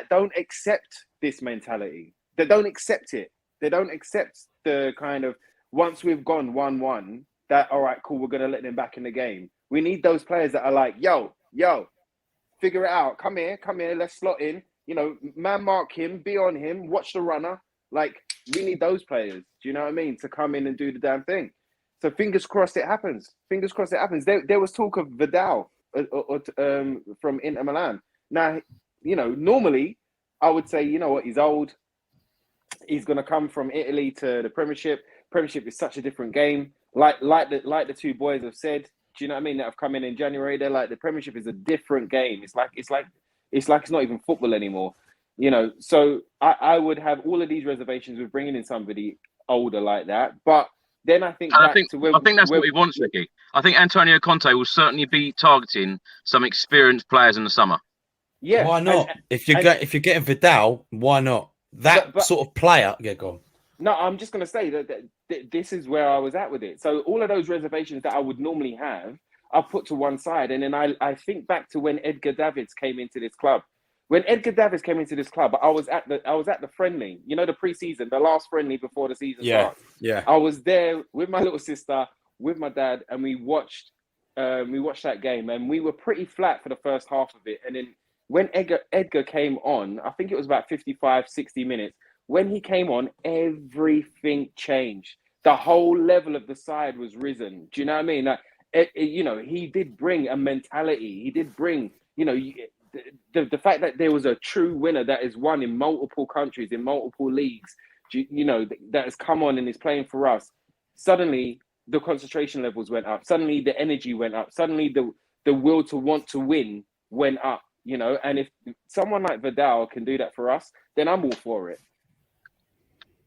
don't accept this mentality. They don't accept it. They don't accept the kind of, once we've gone 1-1, that all right, cool, we're gonna let them back in the game. We need those players that are like, yo, figure it out. Come here, let's slot in. You know, man mark him, be on him, watch the runner. Like, we need those players, do you know what I mean, to come in and do the damn thing. So fingers crossed it happens. Fingers crossed it happens. There was talk of Vidal from Inter Milan. Now, you know, normally I would say, you know what, he's old. He's going to come from Italy to the Premiership. Premiership is such a different game. Like the two boys have said, do you know what I mean, that have come in January. They're like, the Premiership is a different game. It's like it's not even football anymore. You know, so I would have all of these reservations with bringing in somebody older like that. But then I think I think that's what he wants, Ricky. I think Antonio Conte will certainly be targeting some experienced players in the summer. Yeah, why not? If you're getting Vidal, why not? That sort of player. Yeah, go on. No, I'm just going to say that this is where I was at with it. So all of those reservations that I would normally have, I've put to one side, and then I think back to when Edgar Davids came into this club. When Edgar Davids came into this club, I was at the friendly, you know, the pre-season, the last friendly before the season starts. Yeah. I was there with my little sister, with my dad, and we watched that game, and we were pretty flat for the first half of it. And then when Edgar came on, I think it was about 55, 60 minutes. When he came on, everything changed. The whole level of the side was risen. Do you know what I mean? Like, you know, he did bring a mentality. He did bring, you know, the fact that there was a true winner that is won in multiple countries, in multiple leagues, you know, that has come on and is playing for us. Suddenly, the concentration levels went up. Suddenly, the energy went up. Suddenly, the will to want to win went up, you know. And if someone like Vidal can do that for us, then I'm all for it.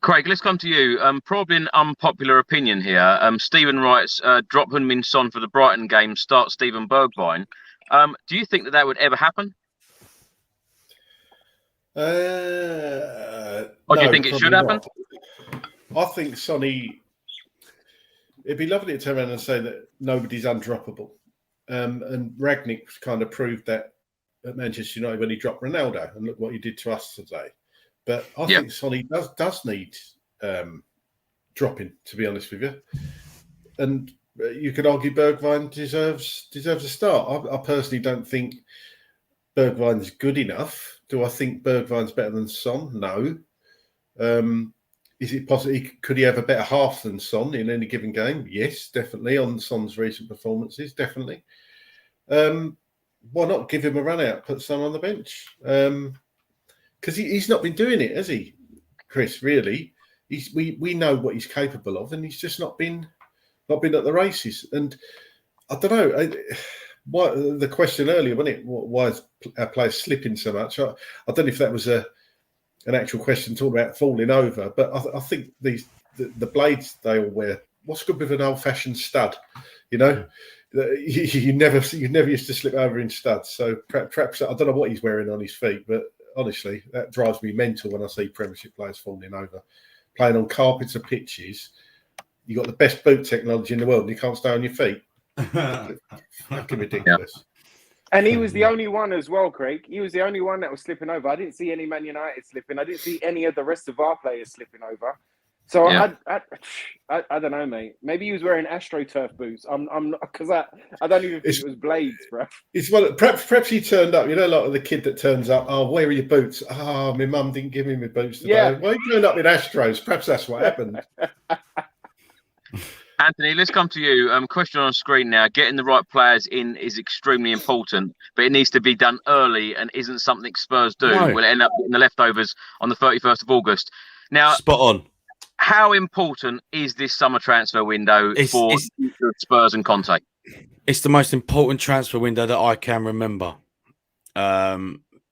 Craig, let's come to you. Probably an unpopular opinion here. Stephen writes, drop Heung-min Son for the Brighton game, start Steven Bergwijn. Do you think that would ever happen? Or do you think it should happen? I think Sonny, it'd be lovely to turn around and say that nobody's undroppable. And Rangnick kind of proved that at Manchester United when he dropped Ronaldo, and look what he did to us today. But I think Sonny does need dropping, to be honest with you. And you could argue Bergwijn deserves a start. I personally don't think Bergwijn's good enough. Do I think Bergwijn's better than Son? No. Is it possible? Could he have a better half than Son in any given game? Yes, definitely. On Son's recent performances, definitely. Why not give him a run out? Put Son on the bench. Because he's not been doing it, has he, Chris? Really, we know what he's capable of, and he's just not been at the races. And I don't know. What the question earlier, wasn't it? Why is our players slipping so much? I don't know if that was an actual question talking about falling over, but I think the blades they all wear. What's good with an old-fashioned stud? You know, you never used to slip over in studs. So perhaps I don't know what he's wearing on his feet, but honestly, that drives me mental when I see Premiership players falling over, playing on carpets or pitches. You got the best boot technology in the world, and you can't stay on your feet. Fucking ridiculous. Yeah. And he was the only one as well, Craig. He was the only one that was slipping over. I didn't see any Man United slipping. I didn't see any of the rest of our players slipping over. So I don't know, mate. Maybe he was wearing AstroTurf boots. I'm not, because I don't even think it was blades, bro. It's one. Perhaps he turned up. You know, like the kid that turns up. Oh, where are your boots? Oh, my mum didn't give me my boots today. Yeah. Why are you turned up in Astros? Perhaps that's what happened. Anthony, let's come to you. Question on screen now. Getting the right players in is extremely important, but it needs to be done early and isn't something Spurs do. No. We'll end up getting the leftovers on the 31st of August. Now, spot on. How important is this summer transfer window for Spurs and Conte? It's the most important transfer window that I can remember,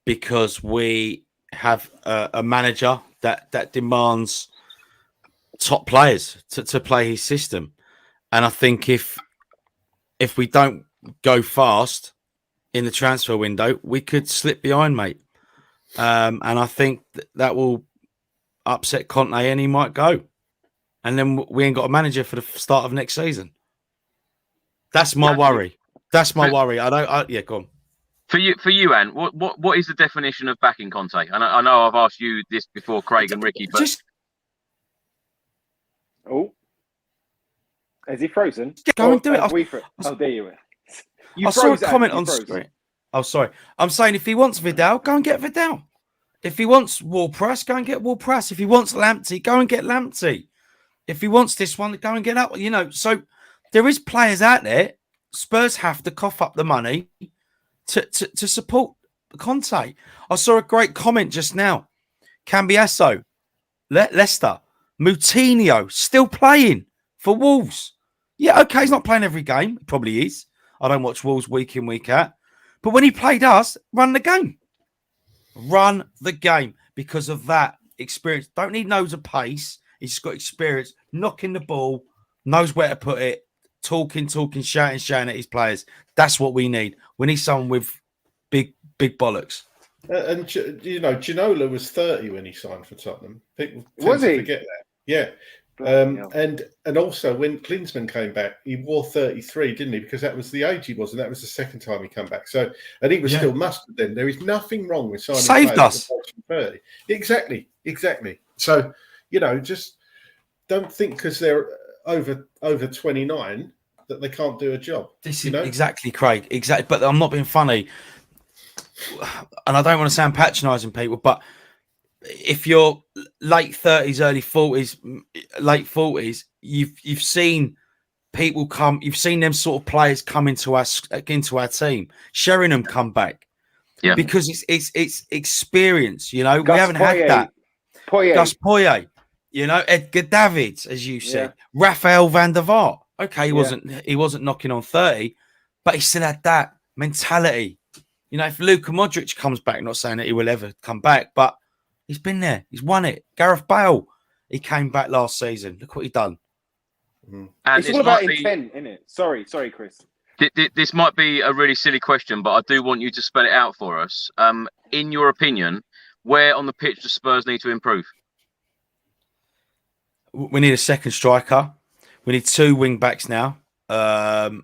because we have a manager that demands top players to play his system. And I think if we don't go fast in the transfer window, we could slip behind, mate. And I think that will upset Conte and he might go. And then we ain't got a manager for the start of next season. That's my worry. That's my worry. Yeah, go on. For you, Anne, what is the definition of backing Conte? I know I've asked you this before, Craig and Ricky, but is he frozen? Go and do it. Oh, there you are. I saw a comment on screen. Oh, sorry. I'm saying if he wants Vidal, go and get Vidal. If he wants Ward-Prowse, go and get Ward-Prowse. If he wants Lamptey, go and get Lamptey. If he wants this one, go and get that one. You know, so there is players out there. Spurs have to cough up the money to support Conte. I saw a great comment just now. Cambiasso, Leicester, Moutinho still playing for Wolves. Yeah, okay, he's not playing every game. He probably is. I don't watch Wolves week in, week out. But when he played us, run the game. Run the game because of that experience. Don't need loads of pace. He's just got experience, knocking the ball, knows where to put it, talking, shouting at his players. That's what we need. We need someone with big bollocks. And you know, Ginola was 30 when he signed for Tottenham. People Was he? forget that. Yeah. And also when Klinsmann came back, he wore 33, didn't he? Because that was the age he was, and that was the second time he came back. So, and he was still mustard then. There is nothing wrong with signing. Saved us. 30. Exactly. So, you know, just don't think because they're over 29 that they can't do a job. This is exactly, Craig. Exactly. But I'm not being funny, and I don't want to sound patronising, people, but if you're late 30s, early 40s, late 40s, you've seen people come. You've seen them sort of players come into our team. Sheringham come back, because it's experience. You know, we haven't had that. Gus Poyet, you know, Edgar Davids, as you said, Rafael van der Vaart. Okay, he wasn't knocking on 30, but he still had that mentality. You know, if Luka Modric comes back, not saying that he will ever come back, but he's been there. He's won it. Gareth Bale, he came back last season. Look what he done. And it's all about intent, isn't it? Sorry, Chris. This might be a really silly question, but I do want you to spell it out for us. In your opinion, where on the pitch do Spurs need to improve? We need a second striker. We need 2 wing backs now. And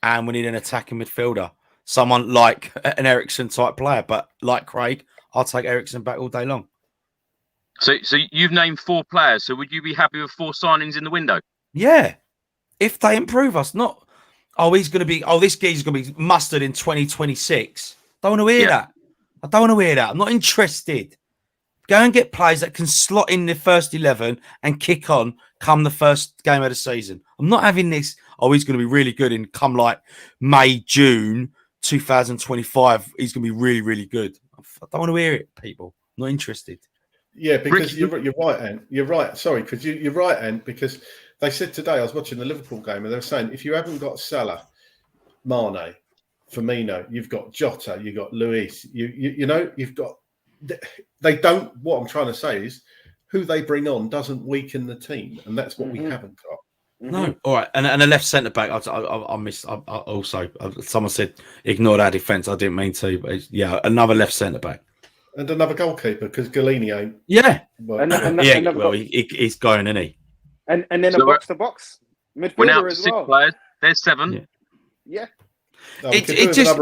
we need an attacking midfielder. Someone like an Eriksen type player. But like Craig, I'll take Eriksen back all day long. So you've named 4 players. So would you be happy with 4 signings in the window? Yeah. If they improve us. Not, this geezer's going to be mustard in 2026. Don't want to hear that. I don't want to hear that. I'm not interested. Go and get players that can slot in the first 11 and kick on come the first game of the season. I'm not having this, he's going to be really good in come like May, June 2025. He's going to be really, really good. I don't want to hear it, people. I'm not interested. Yeah, because you're right, Ant. You're right. Sorry, because you're right, Ant, because they said today, I was watching the Liverpool game, and they were saying, if you haven't got Salah, Mane, Firmino, you've got Jota, you've got Luis, you know, you've got... They don't... What I'm trying to say is, who they bring on doesn't weaken the team, and that's what we haven't got. No, all right, and a left centre back. I missed. I also, someone said ignore our defence. I didn't mean to, but another left centre back and another goalkeeper because Galini ain't. Yeah, he's going, isn't he? And then a box to box midfielder we're now as 6 well. players. There's 7. Yeah. It just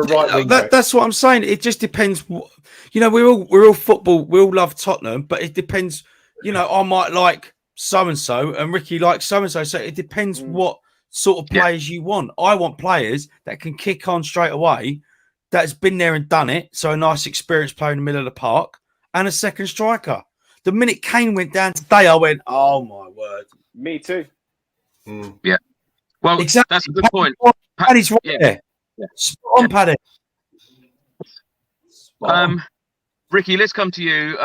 that's what I'm saying. It just depends. You know, we're all football. We all love Tottenham, but it depends. You know, I might like so-and-so and Ricky likes so-and-so. So it depends what sort of players you want. I want players that can kick on straight away, that's been there and done it. So a nice experienced player in the middle of the park and a second striker. The minute Kane went down today, I went, oh my word. Me too. Yeah. Well, exactly. That's a good point. Paddy's right there. Spot on, Paddy. Ricky, let's come to you.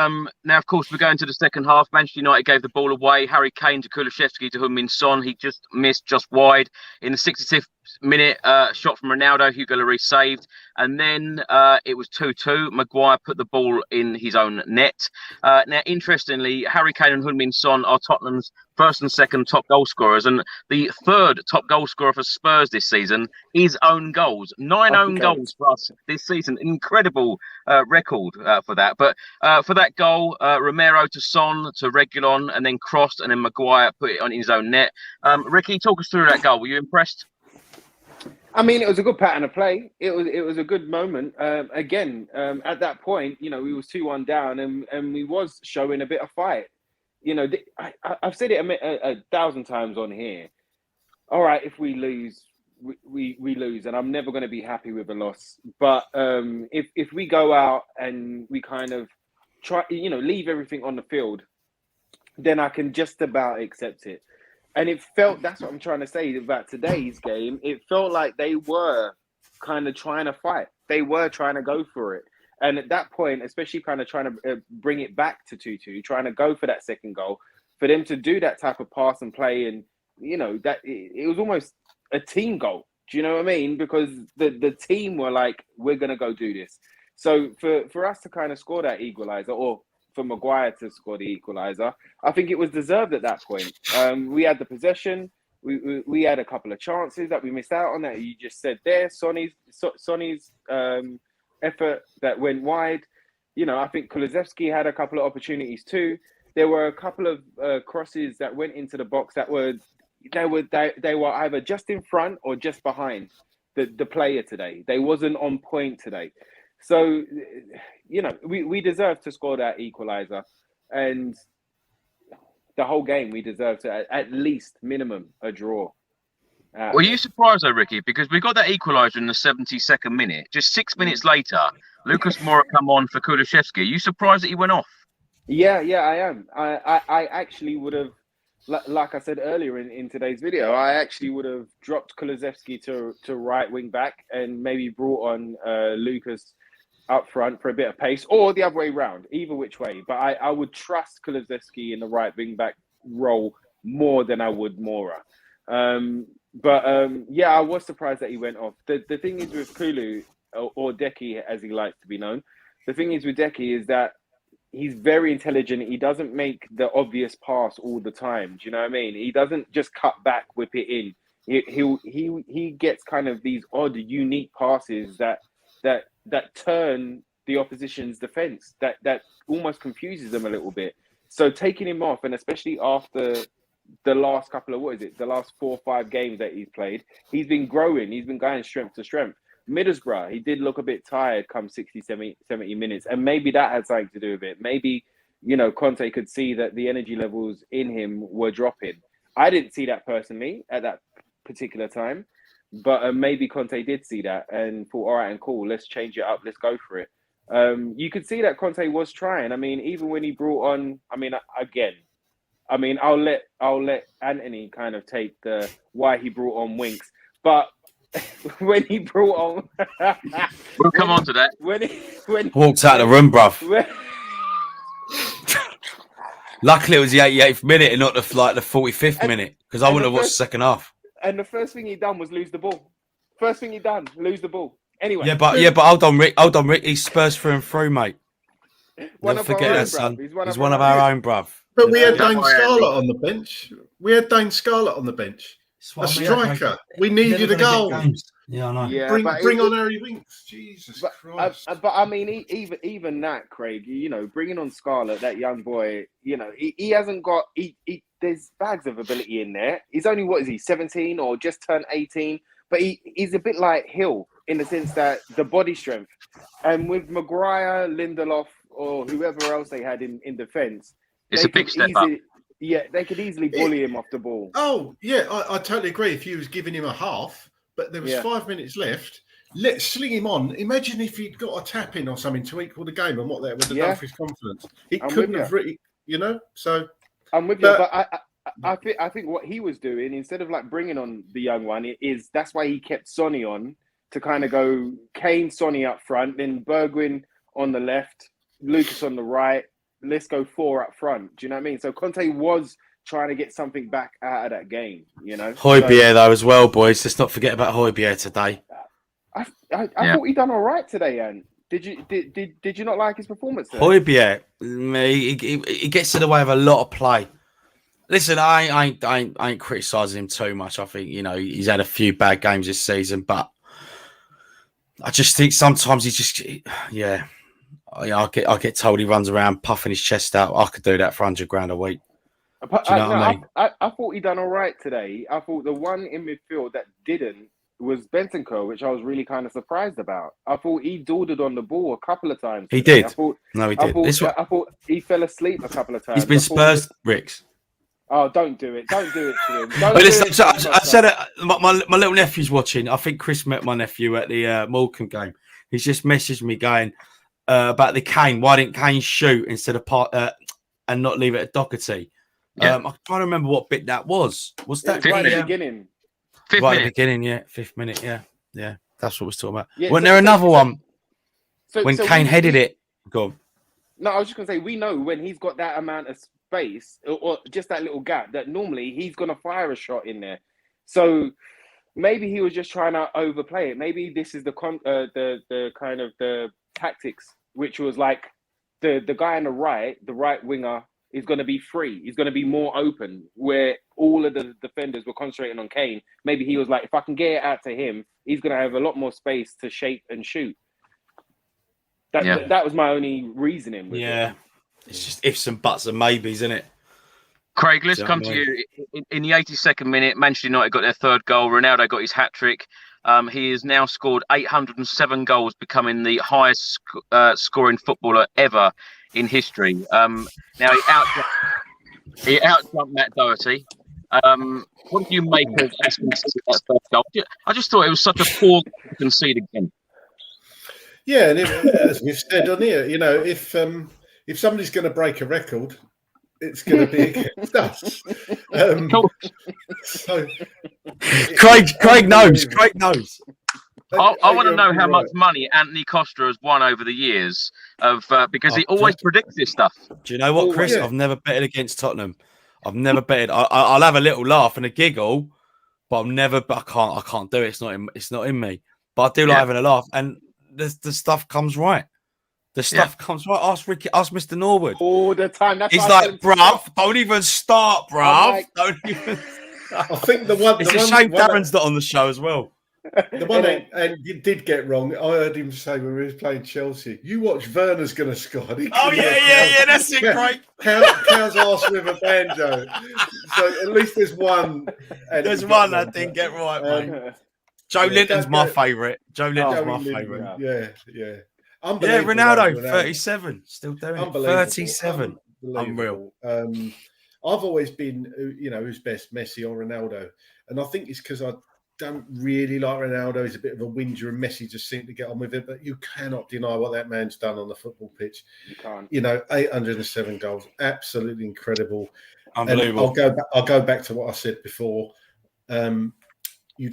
Now, of course, we're going to the second half. Manchester United gave the ball away. Harry Kane to Kulusevski to Heung-min Son. He just missed just wide. In the 65th minute, shot from Ronaldo, Hugo Lloris saved. And then it was 2-2. Maguire put the ball in his own net. Now, interestingly, Harry Kane and Heung-min Son are Tottenham's first and second top goal scorers. And the third top goal scorer for Spurs this season is own goals. 9 own goals for us this season. Incredible record for that. But for that goal, Romero to Son to Reguilon and then crossed and then Maguire put it on his own net. Ricky, talk us through that goal. Were you impressed? I mean, it was a good pattern of play. It was a good moment. Again, at that point, you know, we was 2-1 down and we was showing a bit of fight. You know, I've said it a 1,000 times on here. All right, if we lose we lose, and I'm never going to be happy with a loss. But if we go out and we kind of try, leave everything on the field, then I can just about accept it. And it felt, that's what I'm trying to say about today's game. It felt like they were kind of trying to fight. They were trying to go for it. And at that point, especially kind of trying to bring it back to 2-2, trying to go for that second goal, for them to do that type of pass and play, and, that it was almost a team goal. Do you know what I mean? Because the team were like, we're going to go do this. So for us to kind of score that equaliser, or for Maguire to score the equaliser, I think it was deserved at that point. We had the possession. We had a couple of chances that we missed out on, that you just said there. Sonny's effort that went wide. I think Kulusevski had a couple of opportunities too. There were a couple of crosses that went into the box that were either just in front or just behind the player today. They wasn't on point today. So, we deserve to score that equaliser, and the whole game we deserve to at least minimum a draw. Were you surprised though, Ricky? Because we got that equaliser in the 72nd minute. Just 6 minutes later, Lucas Moura come on for Kulusevski. Are you surprised that he went off? Yeah, I am. I actually would have, like I said earlier in today's video, I actually would have dropped Kulusevski to right wing back and maybe brought on Lucas up front for a bit of pace, or the other way round, either which way. But I would trust Kulusevski in the right wing back role more than I would Moura. I was surprised that he went off. The thing is with Kulu, or Deki as he likes to be known, the thing is with Deki is that he's very intelligent. He doesn't make the obvious pass all the time. Do you know what I mean? He doesn't just cut back, whip it in. He gets kind of these odd, unique passes that turn the opposition's defense, that almost confuses them a little bit. So taking him off, and especially after the last couple of, the last 4 or 5 games that he's played, he's been growing. He's been going strength to strength. Middlesbrough, he did look a bit tired come 60, 70 minutes. And maybe that had something to do with it. Maybe, Conte could see that the energy levels in him were dropping. I didn't see that personally at that particular time. But maybe Conte did see that and thought, all right, and cool, let's change it up. Let's go for it. You could see that Conte was trying. I mean, even when he brought on, I'll let Anthony kind of take the why he brought on Winks. But when he brought on, we'll come on to that. When walked out of the room, bruv. Luckily, it was the 88th minute and not the 45th minute, because I wouldn't have watched the second half. And the first thing he done was lose the ball. Lose the ball. Anyway. Yeah, but hold on, Rick. He's Spurs through and through, mate. Never forget that, son. He's one of our own, bruv. But we had Dane Scarlett on the bench. A striker. We needed a goal. Yeah, I know. Yeah, bring on Harry Winks. Jesus Christ. But I mean, even that, Craig, bringing on Scarlett, that young boy, he hasn't got, there's bags of ability in there. He's only, 17 or just turned 18? But he's a bit like Hill in the sense that the body strength. And with Maguire, Lindelof, or whoever else they had in defence, it's a big step up. Yeah, they could easily bully him off the ball. Oh, yeah, I totally agree if you was giving him a half, but there was 5 minutes left. Let's sling him on. Imagine if he'd got a tap in or something to equal the game and what that would have done for his confidence. He couldn't have really, so... I'm with you, but I think what he was doing, instead of bringing on the young one, that's why he kept Sonny on to kind of go Kane, Sonny up front, then Bergwijn on the left, Lucas on the right. Let's go 4 up front. Do you know what I mean? So Conte was trying to get something back out of that game. Højbjerg though as well, boys. Let's not forget about Højbjerg today. I thought he done all right today, Ant. Did you not like his performance today? Højbjerg, he gets in the way of a lot of play. Listen, I ain't criticising him too much. I think he's had a few bad games this season, but I just think sometimes I get told he runs around puffing his chest out. I could do that for $100,000 a week. Do you know what I mean? I thought he done all right today. I thought the one in midfield that didn't was Bentancur, which I was really kind of surprised about. I thought he dawdled on the ball a couple of times. He did. He did. I thought he fell asleep a couple of times. He's been Spurs, Ricks. Oh, don't do it. Don't do it to him. But listen, so I said it, my little nephew's watching. I think Chris met my nephew at the Morecambe game. He's just messaged me going about the Kane. Why didn't Kane shoot instead of and not leave it at Doherty? Yeah. I'm trying to remember what bit that was. Was that right at the the beginning? right at the beginning? Yeah, 5th minute. Yeah, that's what we're talking about. Yeah, Wasn't there another one when Kane headed it? Go on. No, I was just gonna say we know when he's got that amount of space or just that little gap that normally he's gonna fire a shot in there. So maybe he was just trying to overplay it. Maybe this is the kind of the tactics, which was like the guy on the right winger is going to be free. He's going to be more open, where all of the defenders were concentrating on Kane. Maybe he was like, if I can get it out to him, he's going to have a lot more space to shape and shoot. That was my only reasoning with it. It's just ifs and buts and maybes, isn't it? Craig, let's come to you. In the 82nd minute, Manchester United got their 3rd goal. Ronaldo got his hat-trick. He has now scored 807 goals, becoming the highest scoring footballer ever in history. Now, he outjumped Matt Doherty. What do you make of that 1st goal? I just thought it was such a poor concede again. Yeah, and as we've said on here, you know, if somebody's going to break a record, it's going to be against us. So, Craig knows. Craig knows. I want to know how much money Anthony Costa has won over the years because he always predicts this stuff. Do you know what, Chris? I've never betted against Tottenham. I've never betted. I'll have a little laugh and a giggle, but I can't do it. It's not in me. But I do like having a laugh, and the stuff comes right. The stuff comes right. Ask Ricky. Ask Mr. Norwood all the time. He's like, bruv, don't even start, bruv. Like, don't even. I think the one. It's a shame Darren's not on the show as well. The one and you did get wrong. I heard him say when we were playing Chelsea, "You watch, Werner's going to score." Oh yeah, that's it, Craig. Cow's arse with a banjo. So at least there's one. There's one I didn't get right, mate. Joe Linton's my favourite. Joe Linton's my favourite. Yeah. Yeah, Ronaldo, 37, still doing it. 37, unreal. I've always been, who's best, Messi or Ronaldo, and I think it's because I don't really like Ronaldo. He's a bit of a whinger, and Messi just seemed to get on with it. But you cannot deny what that man's done on the football pitch. You can't. 807 goals, absolutely incredible. Unbelievable. And I'll go back to what I said before. You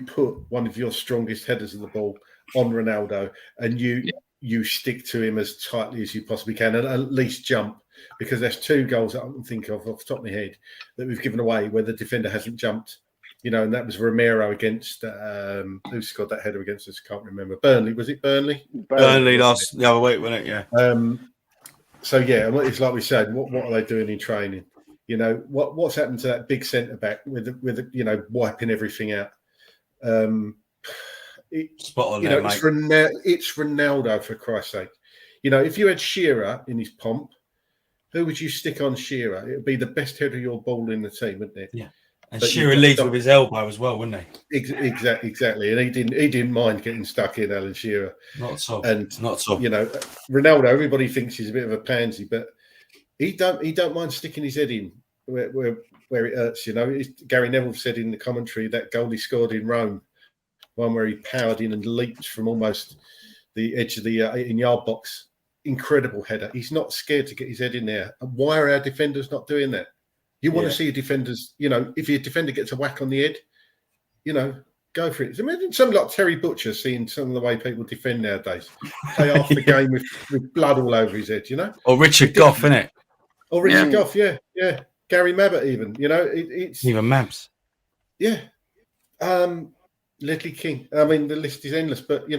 put one of your strongest headers of the ball on Ronaldo, and you stick to him as tightly as you possibly can, and at least jump, because there's 2 goals that I can think of off the top of my head that we've given away where the defender hasn't jumped, and that was Romero against who scored that header against us? Can't remember. Burnley, was it Burnley? Burnley last the other week, wasn't it? Yeah. So yeah, it's like we said. What are they doing in training? What's happened to that big centre back with wiping everything out? Spot on there, mate. It's Ronaldo, for Christ's sake. If you had Shearer in his pomp, who would you stick on Shearer? It would be the best header of your ball in the team, wouldn't it? Yeah. And Shearer leads with his elbow as well, wouldn't he? Exactly. And he didn't mind getting stuck in, Alan Shearer. Not at all. And not at all. Ronaldo, everybody thinks he's a bit of a pansy, but he don't mind sticking his head in where it hurts. Gary Neville said in the commentary that goal he scored in Rome, one where he powered in and leaped from almost the edge of the 18-yard box. Incredible header. He's not scared to get his head in there. And why are our defenders not doing that? You want to see your defenders, if your defender gets a whack on the head, go for it. Imagine something like Terry Butcher seeing some of the way people defend nowadays. Play half the game with blood all over his head, Or Richard Gough, innit? Or Richard Gough, yeah. Gary Mabbott even, it's... Even Mabs. Yeah. Ledley King. I mean, the list is endless, but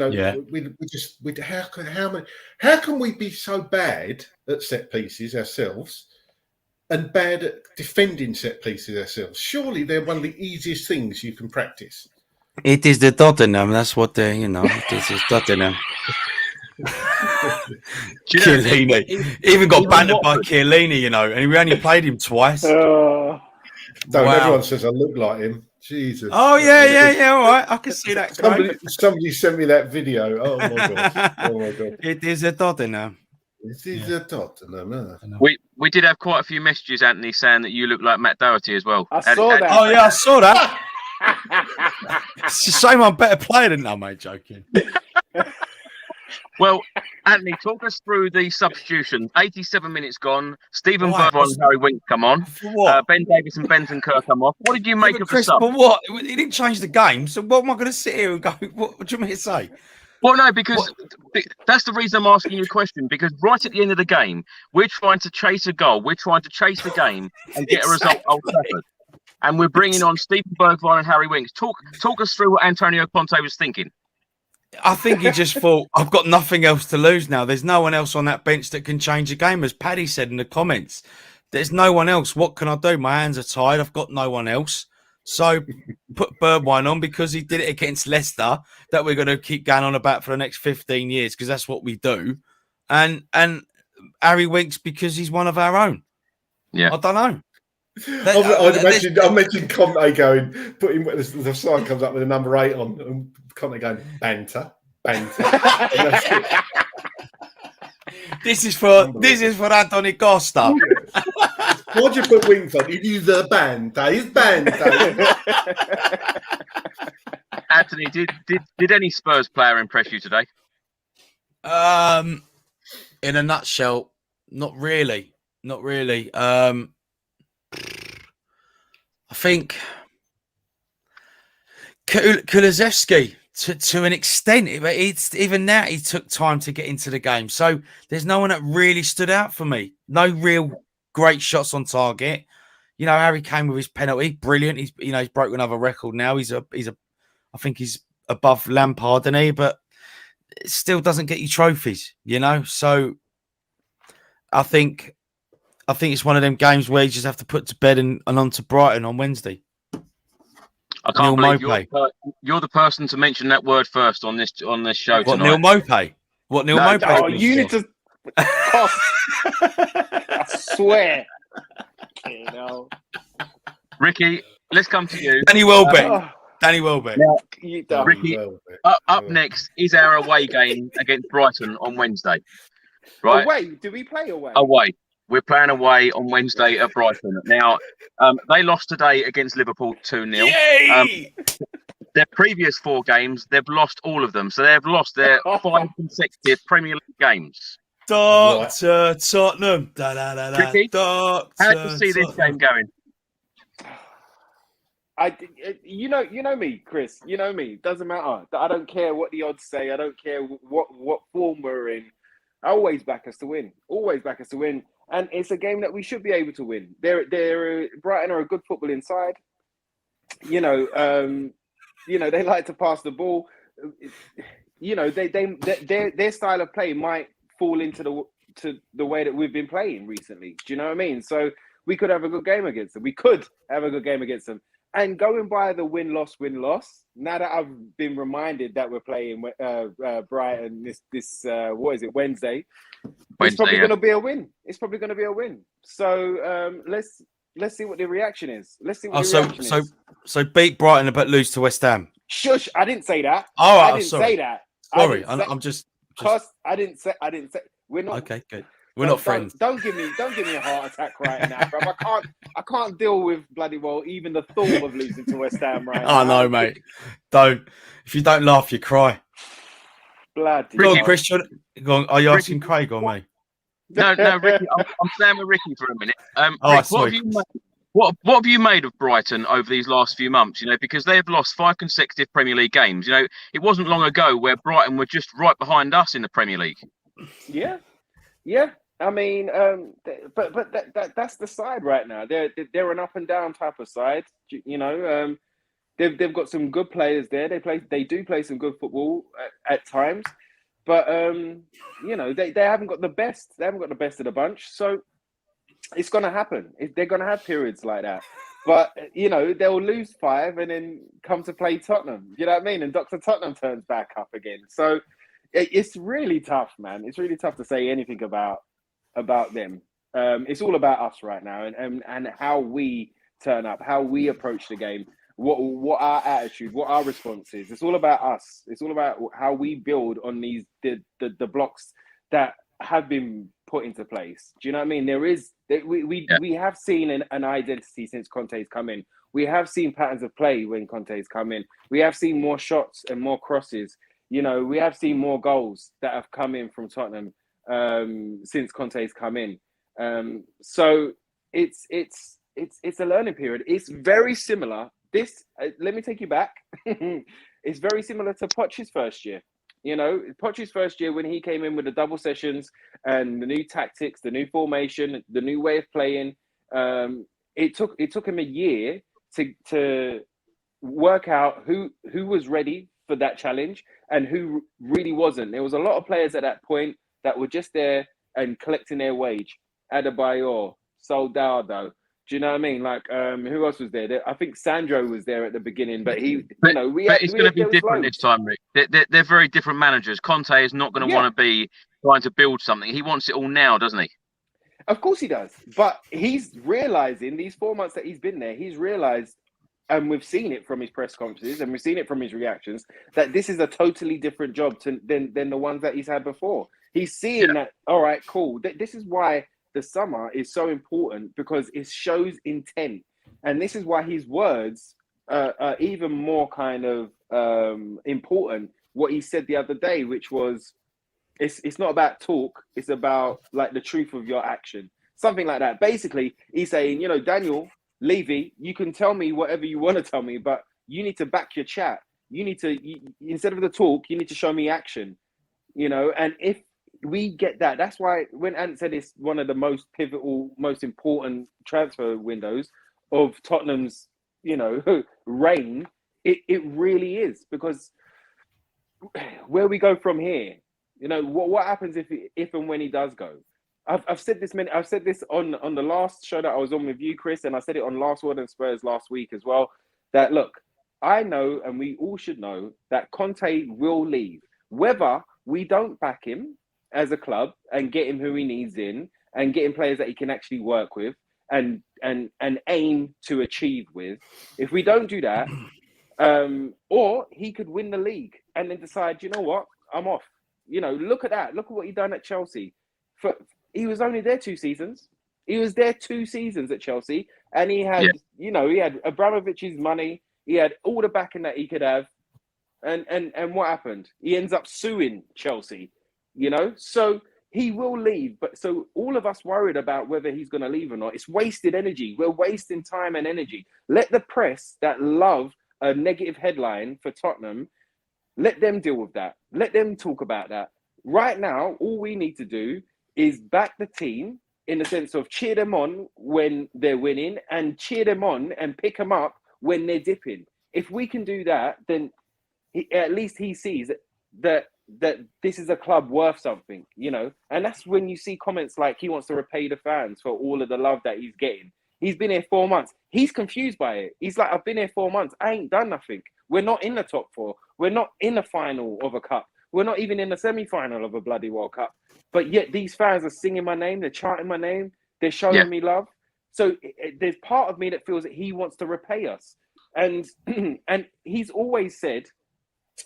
how can we be so bad at set pieces ourselves and bad at defending set pieces ourselves? Surely they're one of the easiest things you can practice. It is the Tottenham. That's what this is Tottenham. Chiellini even got bantered by Chiellini, and we only played him twice. Everyone says I look like him. Jesus. Oh yeah. All right, I can see that. Somebody sent me that video. Oh my god. It is a Tottenham. It is a Tottenham. We we did have quite a few messages, Anthony, saying that you look like Matt Doherty as well. I saw that. Oh yeah, I saw that. It's a shame I'm a better player than that, mate. Joking. Well, Anthony, talk us through the substitutions. 87 minutes gone. Stephen Why? Bergwijn and Harry Winks come on. For what? Ben Davies and Bentancur come off. What did you make of Chris, the sub? but what? He didn't change the game. So what am I going to sit here and go? What do you want me to say? Well, no, because that's the reason I'm asking you a question. Because right at the end of the game, we're trying to chase a goal. We're trying to chase the game and get a result at Old Trafford. And we're bringing on Stephen Bergwijn and Harry Winks. Talk us through what Antonio Conte was thinking. I think he just thought, I've got nothing else to lose now. There's no one else on that bench that can change a game. As Paddy said in the comments, there's no one else. What can I do? My hands are tied. I've got no one else. So put Bergwijn on because he did it against Leicester that we're going to keep going on about for the next 15 years because that's what we do. And Harry Winks because he's one of our own. Yeah. I don't know. I mentioned Conte going, putting the sign comes up with a number 8 on, and Conte going, banter. This is for Anthony Costa. Why'd you put Winks on? He's a banter. He's banter. Anthony, did any Spurs player impress you today? In a nutshell, not really. I think Kulusevski to an extent, it's even now he took time to get into the game. So there's no one that really stood out for me. No real great shots on target. You know, Harry Kane with his penalty, brilliant. He's broke another record now. I think he's above Lampard, isn't he? But it still doesn't get you trophies, you know. So I think it's one of them games where you just have to put to bed and on to Brighton on Wednesday. I can't believe you're the person to mention that word first on this show What, tonight. Neil Mopay? What Neil Mopay? Oh, you need to. I swear. You know. Ricky, let's come to you. Danny Welbeck. Danny Welbeck. Ricky, up next is our away game against Brighton on Wednesday. Right? Away? Do we play away? Away. We're playing away on Wednesday at Brighton. Now, they lost today against Liverpool 2-0. Their previous 4 games, they've lost all of them. So they've lost their 5 consecutive Premier League games. Doctor Tottenham. Ricky, how do you see this game going? You know me, Chris. You know me. Doesn't matter. I don't care what the odds say. I don't care what form we're in. I always back us to win. Always back us to win. And it's a game that we should be able to win. Brighton are a good footballing side. They like to pass the ball. Their style of play might fall into the way that we've been playing recently. Do you know what I mean? So we could have a good game against them. And going by the win-loss, now that I've been reminded that we're playing Brighton this Wednesday? It's probably going to be a win. So let's see what the reaction is. So beat Brighton but lose to West Ham. Shush! I didn't say that. Oh, I didn't say that. Sorry, I'm just. I didn't say. We're not. Okay, good. We're not friends. Don't give me a heart attack right now, bro. I can't deal with bloody well even the thought of losing to West Ham right now. Oh no, mate. Don't. If you don't laugh, you cry. Bloody. Go on, Christian. Go on. Are you asking Craig or me? No, Ricky. I'm staying with Ricky for a minute. Rick, what have you made of Brighton over these last few months? You know, because they have lost 5 consecutive Premier League games. You know, it wasn't long ago where Brighton were just right behind us in the Premier League. Yeah. I mean, but that's the side right now. They're an up and down type of side. You know, they've got some good players there. They do play some good football at times, but they haven't got the best. They haven't got the best of the bunch. So it's going to happen. They're going to have periods like that. But they'll lose 5 and then come to play Tottenham. You know what I mean? And Dr. Tottenham turns back up again. So it's really tough, man. It's really tough to say anything about them. It's all about us right now and how we turn up, how we approach the game, what our attitude, what our response is. It's all about us. It's all about how we build on the blocks that have been put into place. Do you know what I mean? We have seen an identity since Conte's come in. We have seen patterns of play when Conte's come in. We have seen more shots and more crosses. You know, we have seen more goals that have come in from Tottenham since Conte's come in. So it's a learning period. It's very similar. Let me take you back. It's very similar to Poch's first year. You know, Poch's first year when he came in with the double sessions and the new tactics, the new formation, the new way of playing. It took him a year to work out who was ready for that challenge and who really wasn't. There was a lot of players at that point that were just there and collecting their wage. Adebayor, Soldado. Do you know what I mean? Like, who else was there? I think Sandro was there at the beginning, but it's going to be different this time, Rick. They're very different managers. Conte is not going to want to be trying to build something. He wants it all now, doesn't he? Of course he does. But he's realising these 4 months that he's been there, he's realised, and we've seen it from his press conferences and we've seen it from his reactions, that this is a totally different job than the ones that he's had before. He's seeing that, all right, cool. This is why the summer is so important, because it shows intent. And this is why his words are even more kind of important. What he said the other day, which was, it's not about talk, it's about like the truth of your action. Something like that. Basically, he's saying, you know, Daniel Levy, you can tell me whatever you want to tell me, but you need to back your chat. You need to, instead of the talk, you need to show me action. You know, and if we get that, that's why when Ant said it's one of the most pivotal, most important transfer windows of Tottenham's, you know, reign, it really is, because where we go from here, you know, what happens if and when he does go? I've said this on the last show that I was on with you, Chris, and I said it on Last Word and Spurs last week as well, that look, I know, and we all should know, that Conte will leave. Whether we don't back him as a club and get him who he needs in and get him players that he can actually work with and aim to achieve with, if we don't do that, or he could win the league and then decide, you know what, I'm off. You know, look at that. Look at what he done at Chelsea. He was only there 2 seasons. He was there 2 seasons at Chelsea, and he had, you know, he had Abramovich's money. He had all the backing that he could have, and what happened? He ends up suing Chelsea. You know, so he will leave. But so all of us worried about whether he's going to leave or not, it's wasted energy. We're wasting time and energy. Let the press that love a negative headline for Tottenham, let them deal with that. Let them talk about that. Right now, all we need to do is back the team in the sense of cheer them on when they're winning and cheer them on and pick them up when they're dipping. If we can do that, then at least he sees that this is a club worth something, you know. And that's when you see comments like he wants to repay the fans for all of the love that he's getting. He's been here 4 months. He's confused by it. He's like, I've been here 4 months. I ain't done nothing. We're not in the top 4. We're not in the final of a cup. We're not even in the semi-final of a bloody World Cup. But yet these fans are singing my name. They're chanting my name. They're showing me love. So there's part of me that feels that he wants to repay us. And and he's always said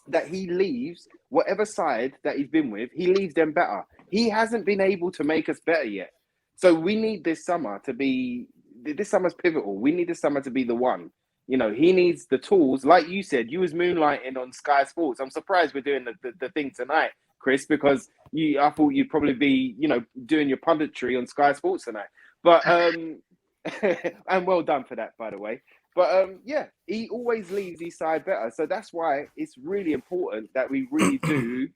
that he leaves whatever side that he's been with, he leaves them better. He hasn't been able to make us better yet. So we need this summer to be, this summer's pivotal. We need this summer to be the one. You know, he needs the tools. Like you said, you was moonlighting on Sky Sports. I'm surprised we're doing the thing tonight, Chris, because I thought you'd probably be, you know, doing your punditry on Sky Sports tonight. But, and well done for that, by the way. But yeah, he always leaves his side better. So that's why it's really important that we really do,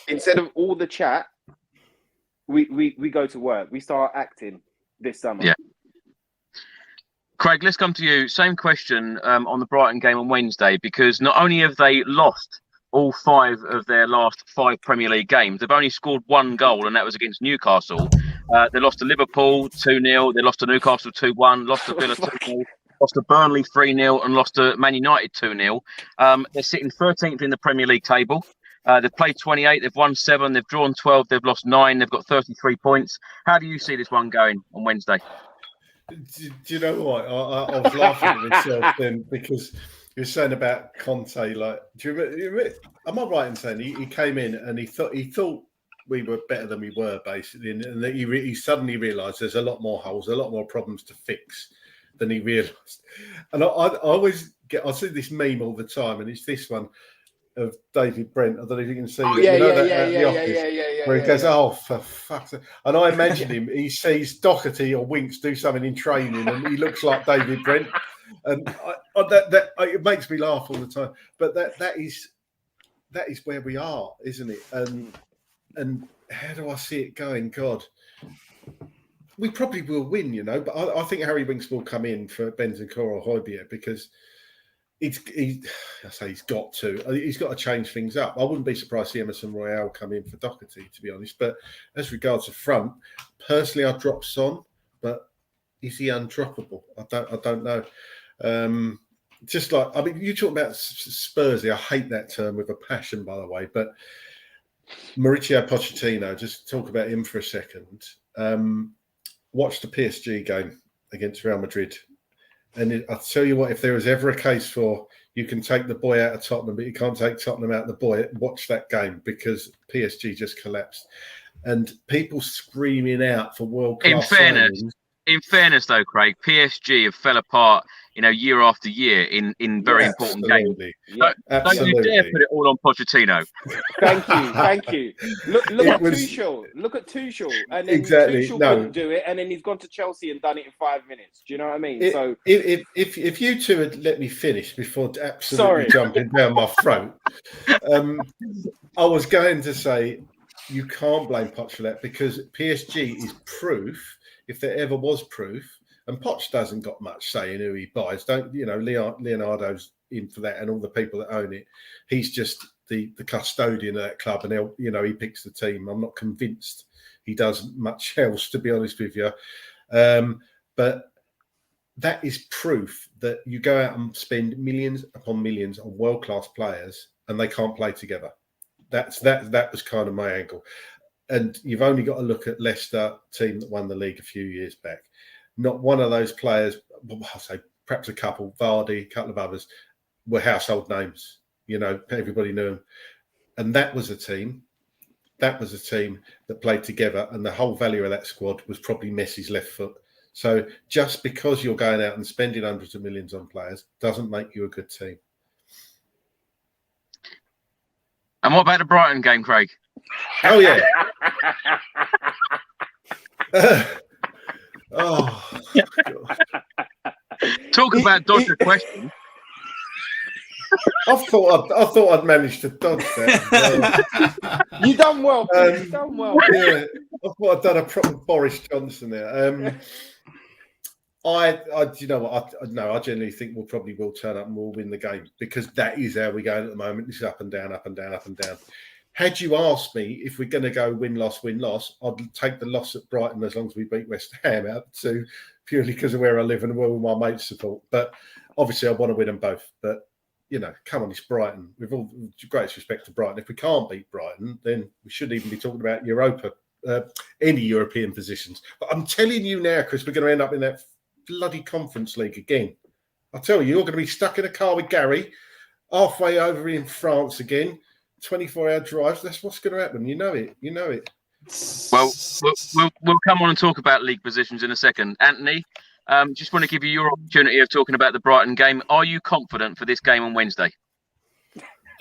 instead of all the chat, we go to work. We start acting this summer. Yeah. Craig, let's come to you. Same question on the Brighton game on Wednesday, because not only have they lost all 5 of their last 5 Premier League games, they've only scored 1 goal, and that was against Newcastle. They lost to Liverpool 2-0. They lost to Newcastle 2-1. Lost to Villa 2-0. Lost to Burnley 3-0 and lost to Man United 2-0. They're sitting 13th in the Premier League table. They've played 28. They've won 7. They've drawn 12. They've lost 9. They've got 33 points. How do you see this one going on Wednesday? Do you know what? I was laughing at myself then, because you're saying about Conte. Like, do you remember, am I right in saying he came in and he thought we were better than we were, basically, and that he suddenly realised there's a lot more holes, a lot more problems to fix than he realised. And I see this meme all the time, and it's this one of David Brent. I don't know if you can see it. Where he goes, "Oh, for fuck's sake!" And I imagine him. He sees Doherty or Winks do something in training, and he looks like David Brent, and it makes me laugh all the time. But that is where we are, isn't it? And how do I see it going? God, we probably will win, but I think Harry Winks will come in for Bentancur or Højbjerg because he's got to change things up. I wouldn't be surprised to see Emerson Royale come in for Doherty, to be honest. But as regards the front, personally, I'd drop Son, but is he undroppable? I don't know. You talk about Spurs. I hate that term with a passion, by the way. But Mauricio Pochettino, just talk about him for a second. Watch the PSG game against Real Madrid. And I'll tell you what, if there was ever a case for you can take the boy out of Tottenham, but you can't take Tottenham out of the boy, watch that game because PSG just collapsed. And people screaming out for world-class signings. In fairness, though, Craig, PSG have fell apart, year after year in very important games. Yeah, don't you dare put it all on Pochettino. Thank you. Look at Tuchel. Look at Tuchel, and then Tuchel couldn't do it, and then he's gone to Chelsea and done it in 5 minutes. Do you know what I mean? If you two had let me finish before absolutely jumping down my throat, I was going to say you can't blame Poch for that because PSG is proof. If there ever was proof, and Poch doesn't got much say in who he buys, Leonardo's in for that, and all the people that own it. He's just the custodian of that club, and he picks the team. I'm not convinced he does much else, to be honest with you. But that is proof that you go out and spend millions upon millions on world-class players, and they can't play together. That was kind of my angle. And you've only got to look at Leicester team that won the league a few years back. Not one of those players, I'll say perhaps a couple, Vardy, a couple of others, were household names. Everybody knew them. And that was a team that played together, and the whole value of that squad was probably Messi's left foot. So just because you're going out and spending hundreds of millions on players doesn't make you a good team. And what about the Brighton game, Craig? Oh, yeah. Oh, God. Talk about dodger question. I thought I'd managed to dodge that. You done well. You done well. Yeah, I thought I'd done a proper Boris Johnson there. I generally think we probably will turn up and we'll win the game because that is how we're going at the moment. This is up and down, up and down, up and down. Had you asked me if we're going to go win, loss, I'd take the loss at Brighton as long as we beat West Ham out to purely because of where I live and where my mates support. But obviously, I want to win them both. But, come on, it's Brighton. With all greatest respect to Brighton, if we can't beat Brighton, then we shouldn't even be talking about Europa, any European positions. But I'm telling you now, Chris, we're going to end up in that bloody Conference League again. I tell you, you're going to be stuck in a car with Gary halfway over in France again. 24-hour drives. That's what's going to happen. You know it. Well, we'll come on and talk about league positions in a second. Anthony, just want to give you your opportunity of talking about the Brighton game. Are you confident for this game on Wednesday?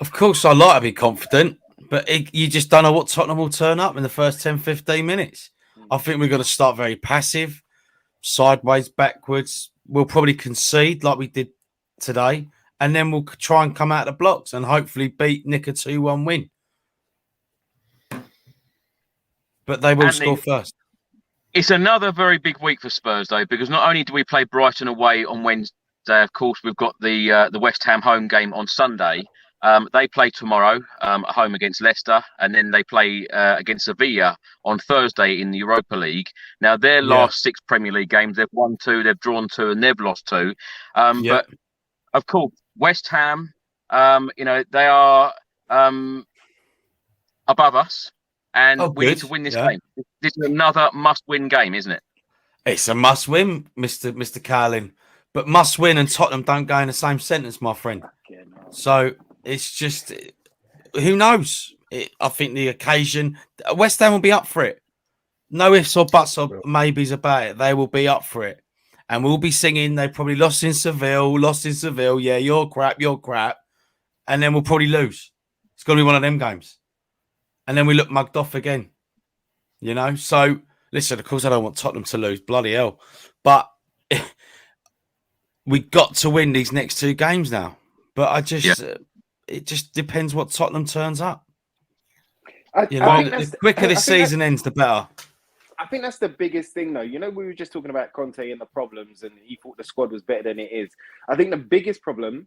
Of course, I like to be confident, but you just don't know what Tottenham will turn up in the first 10, 15 minutes. I think we're going to start very passive, sideways, backwards. We'll probably concede like we did today. And then we'll try and come out of the blocks and hopefully beat Nick a 2-1 win. But they will score first. It's another very big week for Spurs, though, because not only do we play Brighton away on Wednesday, of course, we've got the West Ham home game on Sunday. They play tomorrow at home against Leicester, and then they play against Sevilla on Thursday in the Europa League. Now, their last 6 Premier League games, they've won 2, they've drawn 2, and they've lost 2. But, of course, West Ham, they are above us, and we need to win this game. This is another must-win game, isn't it? It's a must-win, Mr. Cowlin. But must-win and Tottenham don't go in the same sentence, my friend. So it's just, who knows? I think the occasion, West Ham will be up for it. No ifs or buts or maybes about it. They will be up for it. And we'll be singing, they probably lost in Seville. Yeah, you're crap. And then we'll probably lose. It's going to be one of them games. And then we look mugged off again. You know? So, listen, of course, I don't want Tottenham to lose. Bloody hell. But we got to win these next 2 games now. But it just depends what Tottenham turns up. The quicker the season ends, the better. I think that's the biggest thing, though. You know, we were just talking about Conte and the problems, and he thought the squad was better than it is. I think the biggest problem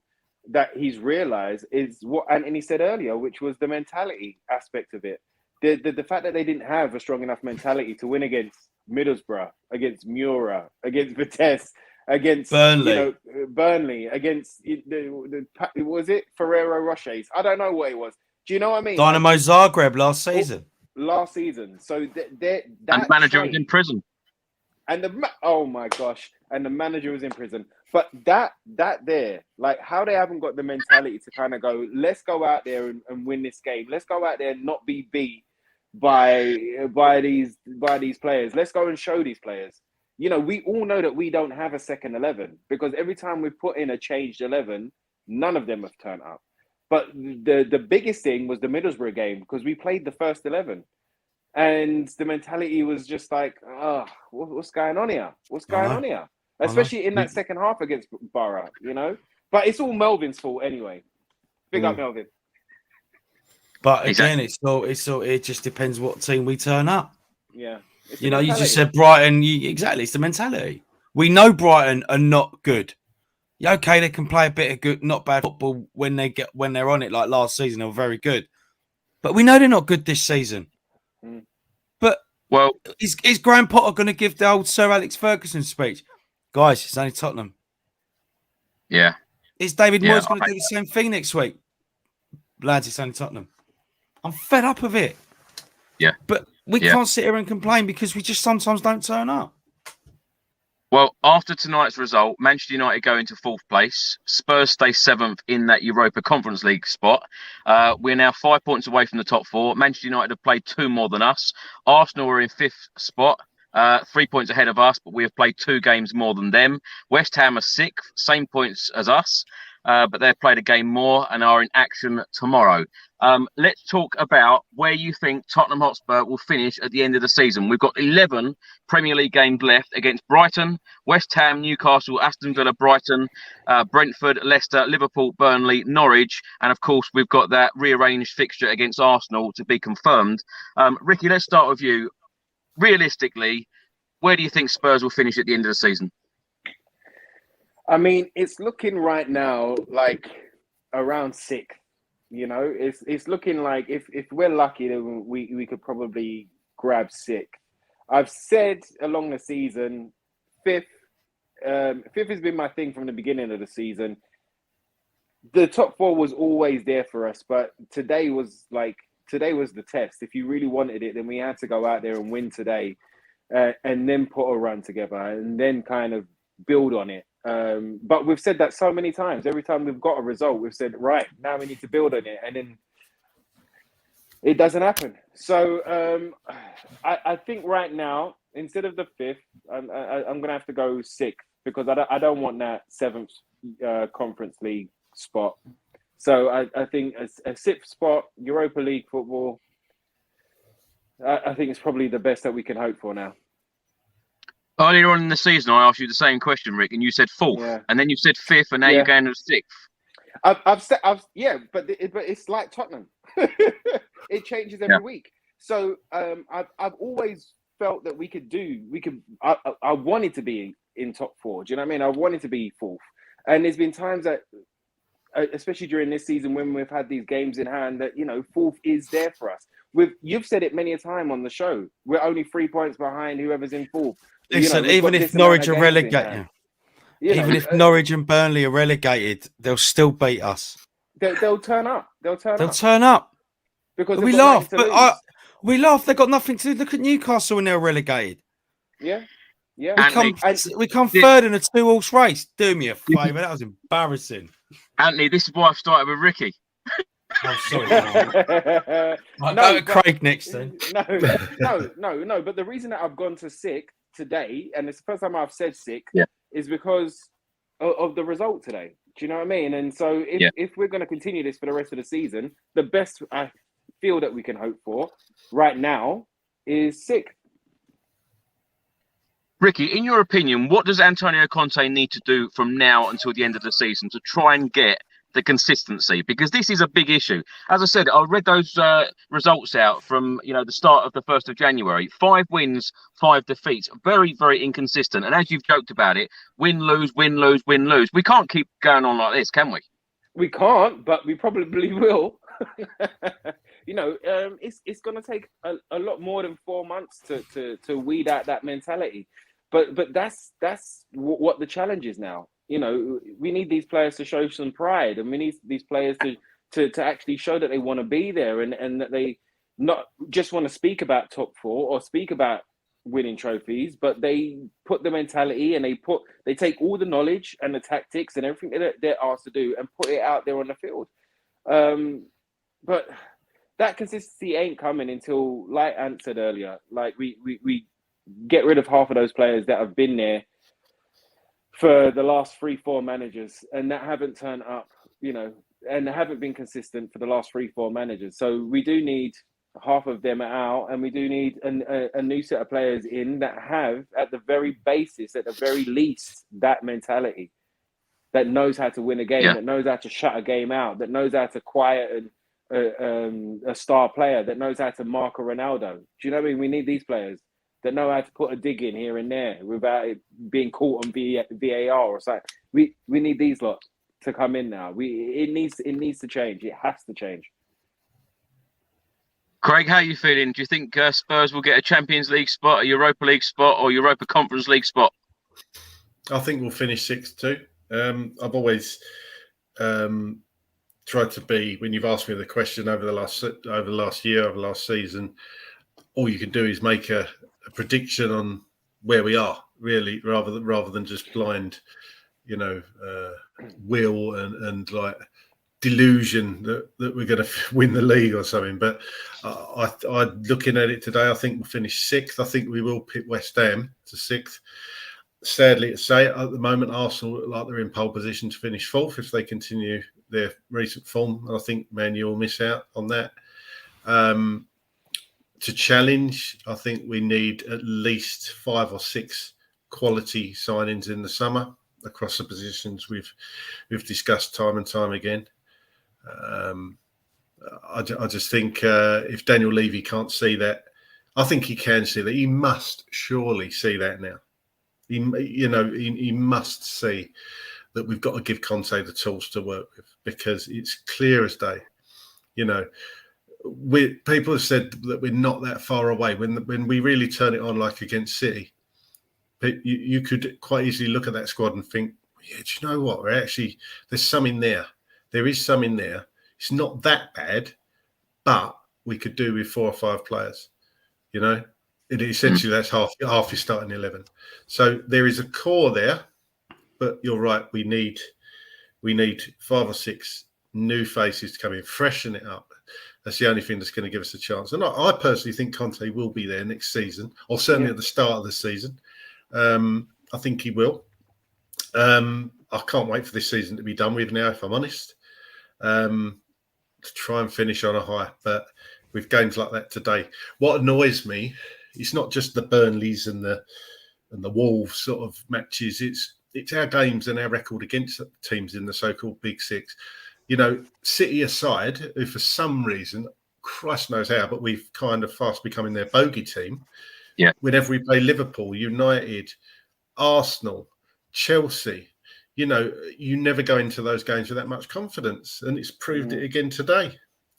that he's realised is what Anthony said earlier, which was the mentality aspect of it. The fact that they didn't have a strong enough mentality to win against Middlesbrough, against Mura, against Vitesse, against Burnley, against was it Ferrero Rochers? I don't know what it was. Do you know what I mean? Dynamo Zagreb last season. So and the manager was in prison. And oh my gosh, and the manager was in prison. But that there, like how they haven't got the mentality to kind of go, let's go out there and win this game. Let's go out there and not be beat by these players. Let's go and show these players. You know, we all know that we don't have a second 11 because every time we put in a changed 11, none of them have turned up. But the biggest thing was the Middlesbrough game because we played the first 11. And the mentality was just like, what's going on here? What's going on here? Especially in that second half against Borough, you know? But it's all Melvin's fault anyway. Big up Melvin. But again, it just depends what team we turn up. Yeah. You know, you just said Brighton. Exactly, it's the mentality. We know Brighton are not good. Yeah, okay, they can play a bit of good, not bad football when they're on it. Like last season, they were very good. But we know they're not good this season. But is Graham Potter going to give the old Sir Alex Ferguson speech? Guys, it's only Tottenham. Yeah. Is David Moyes going to do the same thing next week? Lads, it's only Tottenham. I'm fed up of it. Yeah. But we can't sit here and complain because we just sometimes don't turn up. Well, after tonight's result, Manchester United go into 4th place. Spurs stay 7th in that Europa Conference League spot. We're now 5 points away from the top 4. Manchester United have played 2 more than us. Arsenal are in 5th spot, 3 points ahead of us, but we have played 2 games more than them. West Ham are 6th, same points as us, but they've played a game more and are in action tomorrow. Let's talk about where you think Tottenham Hotspur will finish at the end of the season. We've got 11 Premier League games left against Brighton, West Ham, Newcastle, Aston Villa, Brighton, Brentford, Leicester, Liverpool, Burnley, Norwich, and of course we've got that rearranged fixture against Arsenal to be confirmed. Ricky, let's start with you. Realistically, where do you think Spurs will finish at the end of the season? I mean, it's looking right now like around 6th. You know, it's looking like if we're lucky, then we could probably grab 6th. I've said along the season, 5th. 5th has been my thing from the beginning of the season. The top 4 was always there for us, but today was the test. If you really wanted it, then we had to go out there and win today, and then put a run together, and then kind of build on it. But we've said that so many times. Every time we've got a result, we've said, right, now we need to build on it. And then it doesn't happen. So I think right now, instead of the 5th, I'm going to have to go 6th because I don't want that 7th Conference League spot. So I think a 6th spot, Europa League football, I think it's probably the best that we can hope for now. Earlier on in the season, I asked you the same question, Rick, and you said 4th, and then you said 5th, and now you're going to 6th. I've said, but it's like Tottenham. It changes every week. So I've always felt that we could. I wanted to be in top 4. Do you know what I mean? I wanted to be 4th, and there's been times that, especially during this season, when we've had these games in hand, that 4th is there for us. You've said it many a time on the show. We're only 3 points behind whoever's in 4th. Listen, even if Norwich are relegated, even if Norwich and Burnley are relegated, they'll still beat us. They'll turn up. They'll turn up. Because we laugh, but we laugh. They've got nothing to do. Look at Newcastle when they're relegated. Yeah. We come third in a 2-horse race. Do me a favour. That was embarrassing. Anthony, this is why I've started with Ricky. Oh, sorry. Right, No, go to but- Craig next then. No. But the reason that I've gone to sick today, and it's the first time I've said sick, Yeah. is because of the result today. Do you know what I mean? And so if we're going to continue this for the rest of the season, the best I feel that we can hope for right now is sick. Ricky, in your opinion, what does Antonio Conte need to do from now until the end of the season to try and get the consistency? Because this is a big issue. As I said, I read those results out from the start of the 1st of January. 5 wins, 5 defeats. Very, very inconsistent. And as you've joked about it, win, lose, win, lose, win, lose. We can't keep going on like this, can we? We can't, but we probably will. It's going to take a lot more than 4 months to weed out that mentality. But that's what the challenge is now. We need these players to show some pride, and we need these players to actually show that they want to be there, and that they not just want to speak about top 4 or speak about winning trophies, but they put the mentality and they take all the knowledge and the tactics and everything that they're asked to do and put it out there on the field. But that consistency ain't coming until, like Ant said earlier, like we get rid of half of those players that have been there for the last 3-4 managers and that haven't turned up, and haven't been consistent for the last 3-4 managers. So we do need half of them out, and we do need a new set of players in that have, at the very basis, at the very least, that mentality, that knows how to win a game, that knows how to shut a game out, that knows how to quiet a star player, that knows how to mark a Ronaldo. Do you know what I mean? We need these players that know how to put a dig in here and there without it being caught on VAR or something. We need these lot to come in now. It needs to change. It has to change. Craig, how are you feeling? Do you think Spurs will get a Champions League spot, a Europa League spot, or Europa Conference League spot? I think we'll finish 6th too. I've always tried to be, when you've asked me the question over the last season, all you can do is make a prediction on where we are, really, rather than just blind, will and like delusion that we're going to win the league or something. But I looking at it today, I think we'll finish 6th. I think we will pick West Ham to 6th. Sadly to say, at the moment, Arsenal look like they're in pole position to finish 4th if they continue their recent form. I think Man U will miss out on that. To challenge, I think we need at least 5 or 6 quality signings in the summer across the positions we've discussed time and time again. I just think if Daniel Levy can't see that, I think he can see that. He must surely see that now. He must see that we've got to give Conte the tools to work with, because it's clear as day. People have said that we're not that far away. When we really turn it on, like against City, you could quite easily look at that squad and think, yeah, do you know what? There's some in there. There is some in there. It's not that bad, but we could do with 4 or 5 players. Essentially that's half your starting 11. So there is a core there, but you're right. We need 5 or 6 new faces to come in, freshen it up. That's the only thing that's going to give us a chance. And I personally think Conte will be there next season, or certainly at the start of the season. I think he will. I can't wait for this season to be done with now, if I'm honest, to try and finish on a high. But with games like that today, what annoys me, it's not just the Burnleys and the Wolves sort of matches. It's our games and our record against teams in the so-called Big Six. City aside, who for some reason, Christ knows how, but we've kind of fast becoming their bogey team. Yeah. Whenever we play Liverpool, United, Arsenal, Chelsea, you never go into those games with that much confidence, and it's proved it again today.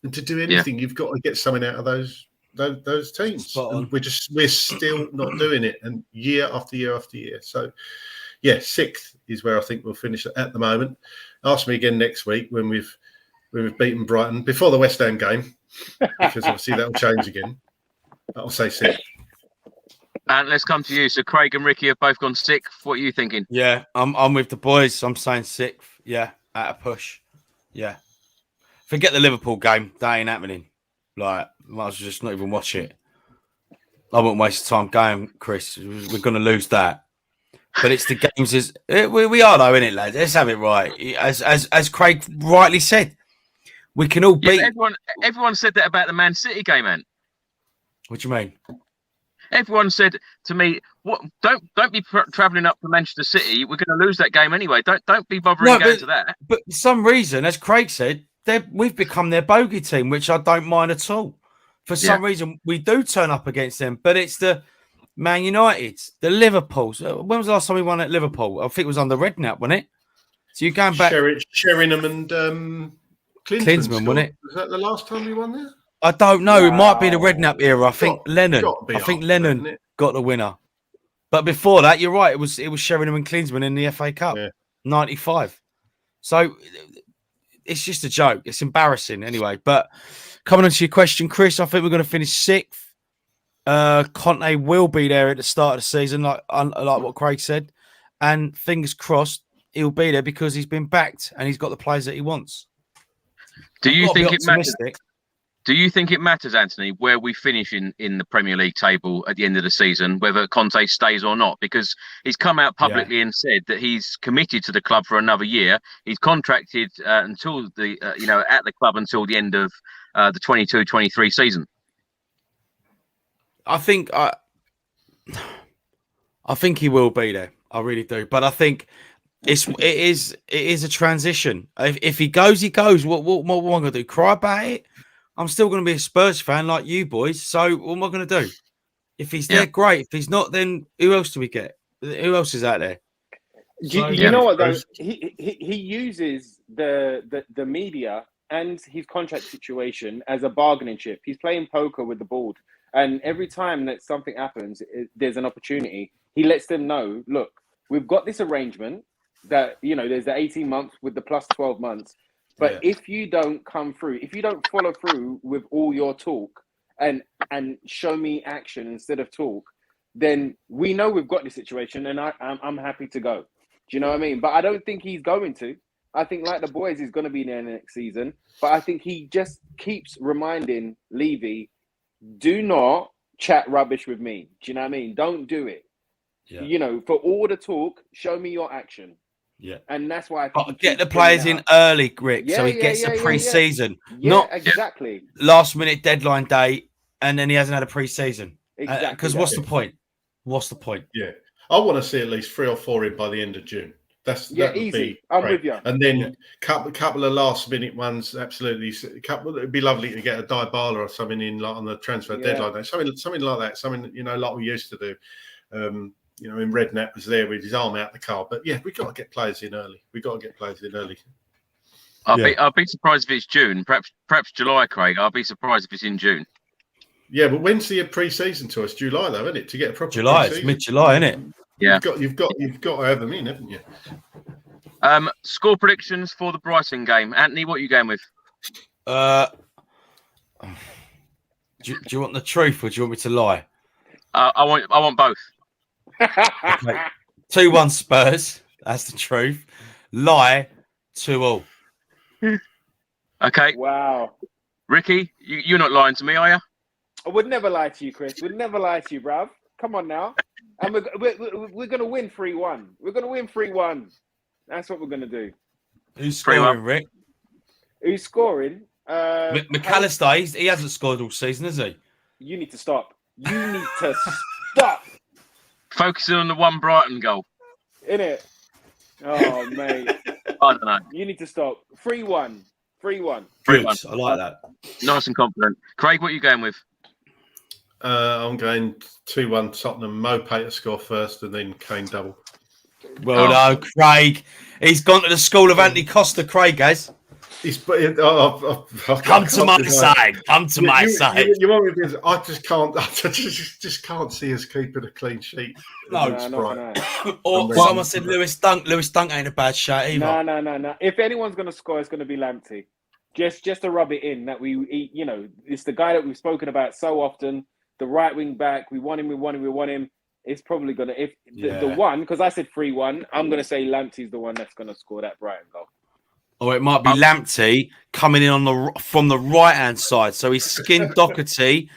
And to do anything, you've got to get something out of those teams. And we're still not doing it, and year after year after year. So, yeah, 6th is where I think we'll finish at the moment. Ask me again next week when we've beaten Brighton before the West Ham game, because obviously that will change again. But I'll say 6th. And let's come to you. So Craig and Ricky have both gone 6th. What are you thinking? Yeah, I'm with the boys. I'm saying 6th. Yeah, at a push. Yeah. Forget the Liverpool game. That ain't happening. Like, might as well just not even watch it. I won't waste time going, Chris. We're going to lose that. But it's the games. We are though, innit, lads? Let's have it right. As Craig rightly said, we can all beat. Everyone said that about the Man City game, man. What do you mean? Everyone said to me, "What? Don't be travelling up to Manchester City. We're going to lose that game anyway. Don't be bothering going to that." But for some reason, as Craig said, we've become their bogey team, which I don't mind at all. For some reason, we do turn up against them, but it's the Man United, the Liverpools. When was the last time we won at Liverpool? I think it was under Redknapp, wasn't it? So you're going back. Sheringham and Klinsmann, wasn't it? Was that the last time we won there? I don't know. It might be the Redknapp era. I think Lennon Lennon got the winner. But before that, you're right. It was Sheringham and Klinsmann in the FA Cup, 95. So it's just a joke. It's embarrassing anyway. But coming on to your question, Chris, I think we're going to finish 6th. Conte will be there at the start of the season, like what Craig said. And fingers crossed, he'll be there because he's been backed and he's got the players that he wants. Do you think it matters? Do you think it matters, Anthony, where we finish in the Premier League table at the end of the season, whether Conte stays or not? Because he's come out publicly and said that he's committed to the club for another year. He's contracted until at the club until the end of the 22-23 season. I think he will be there. I really do. But I think it is a transition. If he goes, he goes. What am I going to do? Cry about it? I'm still going to be a Spurs fan like you boys. So what am I going to do? If he's there, great. If he's not, then who else do we get? Who else is out there? You know what though? He uses the media and his contract situation as a bargaining chip. He's playing poker with the board, and every time that something happens, there's an opportunity. He lets them know, look, we've got this arrangement that there's the 18 months with the plus 12 months. But if you don't come through, if you don't follow through with all your talk and show me action instead of talk, then we know we've got this situation, and I'm happy to go. Do you know what I mean? But I don't think he's going to. I think, like the boys, he's going to be there next season. But I think he just keeps reminding Levy, do not chat rubbish with me. Do you know what I mean? Don't do it. Yeah. For all the talk, show me your action. Yeah, and that's why I think get the players in early, Rick, so he gets a pre-season, not exactly last-minute deadline day, and then he hasn't had a pre-season. Exactly, because what's the point? What's the point? Yeah, I want to see at least 3 or 4 in by the end of June. That would easy. I'm with you. And then couple of last-minute ones, absolutely. It'd be lovely to get a Dybala or something in like on the transfer deadline day, something like that. Something like we used to do. In Redknapp was there with his arm out the car. But yeah, we've got to get players in early. I'll be surprised if it's June. Perhaps July, Craig. I'll be surprised if it's in June. Yeah, but when's the pre-season to us? July, though, isn't it? To get a proper July, pre-season. It's mid-July, isn't it? Yeah. You've got to have them in, haven't you? Score predictions for the Brighton game. Anthony, what are you going with? Do you want the truth or do you want me to lie? I want both. Okay. 2-1 Spurs. That's the truth. Lie 2-all. Okay. Wow. Ricky, you're not lying to me, are you? I would never lie to you, Chris. Would never lie to you, bruv. Come on now. And we're going to win 3-1. We're going to win 3-1. That's what we're going to do. Who's scoring, Rick? Who's scoring? McAllister, he hasn't scored all season, has he? You need to stop. Stop. Focusing on the one Brighton goal. Innit? Oh, mate. I don't know. You need to stop. 3-1. 3-1. Good. I like that. Nice and confident. Craig, what are you going with? I'm going 2-1 Tottenham. Mopay to score first and then Kane double. Well done, Craig. He's gone to the school of Anthony Costa, Craig, guys. Come to my side. Come to my side. You want me to? I just can't see us keeping a clean sheet. No. Or someone said Lewis Dunk. Lewis Dunk ain't a bad shot either. No. If anyone's going to score, it's going to be Lamptey. Just to rub it in that it's the guy that we've spoken about so often. The right wing back. We want him. It's probably going to the one because I said 3-1. I'm going to say Lamptey's the one that's going to score that Brighton goal. Or it might be Lamptey coming in from the right-hand side. So he's skinned Doherty,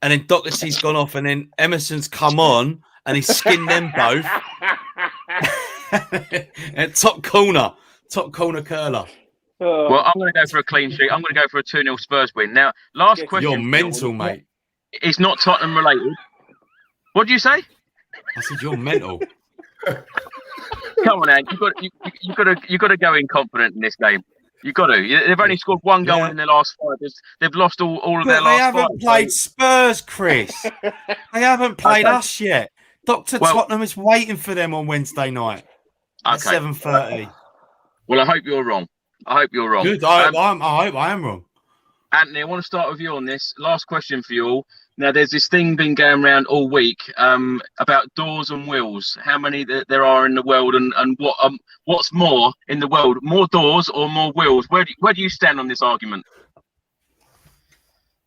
and then Doherty's gone off, and then Emerson's come on, and he's skinned them both. And top corner curler. Well, I'm going to go for a clean sheet. I'm going to go for a 2-0 Spurs win. Now, last question. You're mental, mate. It's not Tottenham related. What do you say? I said you're mental. Come on, Ant. You got to go in confident in this game. You got to. They've only scored one goal in their last 5. They've lost all of their last 5. They haven't played Spurs, Chris. They haven't played us yet. Tottenham is waiting for them on Wednesday night at 7:30. Well, I hope you're wrong. Good. I hope I am wrong. Anthony, I want to start with you on this. Last question for you all. Now, there's this thing been going around all week about doors and wheels. How many there are in the world, and what's more in the world? More doors or more wheels? Where do you stand on this argument?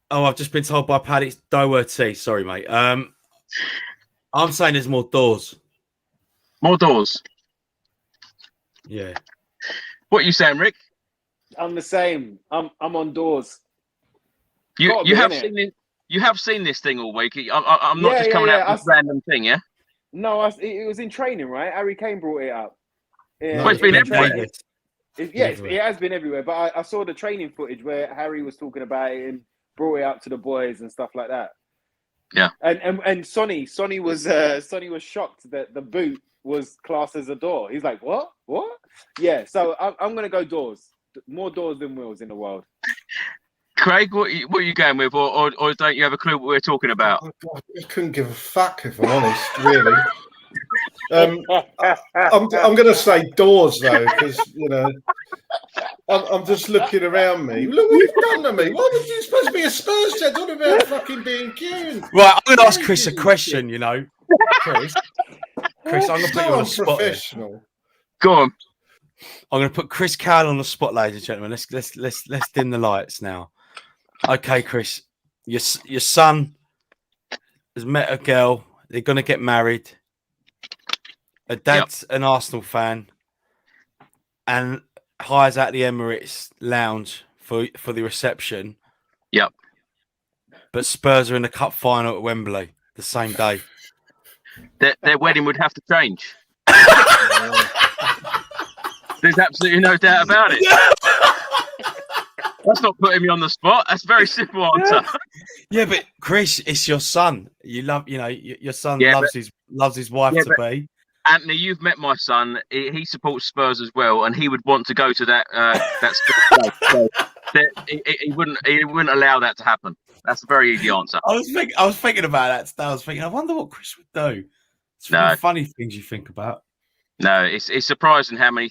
Oh, I've just been told by Paddy it's Doherty. Sorry, mate. I'm saying there's more doors. More doors. Yeah. What are you saying, Rick? I'm the same. I'm on doors. You have seen this thing all week. I'm not just coming out with this random thing, yeah? No, it was in training, right? Harry Kane brought it up. Yeah, well, it's been everywhere. It has been everywhere. But I saw the training footage where Harry was talking about it and brought it up to the boys and stuff like that. Yeah. And Sonny was shocked that the boot was classed as a door. He's like, what? Yeah. So I'm gonna go doors. More doors than wheels in the world. Craig, what are you going with, or don't you have a clue what we're talking about? I couldn't give a fuck, if I'm honest, really. I'm going to say doors, though, because, I'm just looking around me. Look what you've done to me. Why was you supposed to be a Spurs fan? Talking about fucking being Kieran. Right, I'm going to ask Chris a question, Chris, I'm going to put you on the spot. Professional. Go on. I'm going to put Chris Cowlin on the spot, ladies and gentlemen. Let's dim the lights now. Okay, Chris, your son has met a girl. They're going to get married. Her dad's an Arsenal fan and hires out the Emirates lounge for the reception. Yep. But Spurs are in the cup final at Wembley the same day. Their wedding would have to change. There's absolutely no doubt about it. That's not putting me on the spot. That's a very simple answer. Yeah, but Chris, it's your son. You love, your son loves his wife to be. Anthony, you've met my son. He supports Spurs as well, and he would want to go to that Spurs place. So he wouldn't allow that to happen. That's a very easy answer. I was thinking about that today. I was thinking, I wonder what Chris would do. It's really funny things you think about. No, it's surprising how many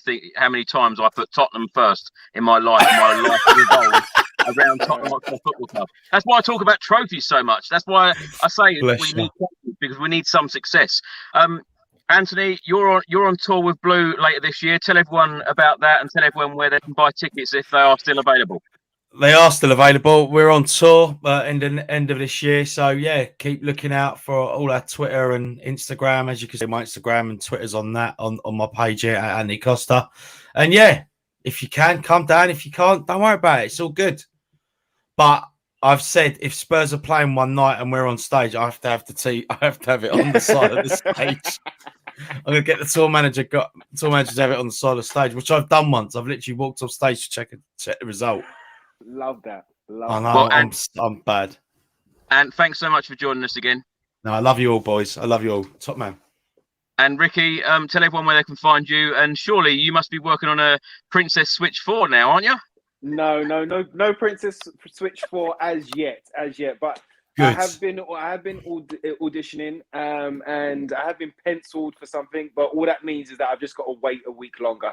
times I put Tottenham first in my life. My life revolves around Tottenham Hotspur Football Club. That's why I talk about trophies so much. That's why I say we need trophies, because we need some success. Anthony, you're on tour with Blue later this year. Tell everyone about that, and tell everyone where they can buy tickets if they are still available. They are still available. We're on tour end of this year. So, yeah, keep looking out for all our Twitter and Instagram. As you can see, my Instagram and Twitter's on that, on my page here at Andy Costa. And, yeah, if you can, come down. If you can't, don't worry about it. It's all good. But I've said if Spurs are playing one night and we're on stage, I have to have it on the side of the stage. I'm going to get the tour manager to have it on the side of the stage, which I've done once. I've literally walked off stage to check the result. Love that. I know. Well, I'm bad. And thanks so much for joining us again. No, I love you all, boys. I love you all. Top man. And Ricky, tell everyone where they can find you. And surely you must be working on a Princess Switch 4 now, aren't you? No Princess Switch 4 as yet. But good. I have been auditioning, and I have been penciled for something. But all that means is that I've just got to wait a week longer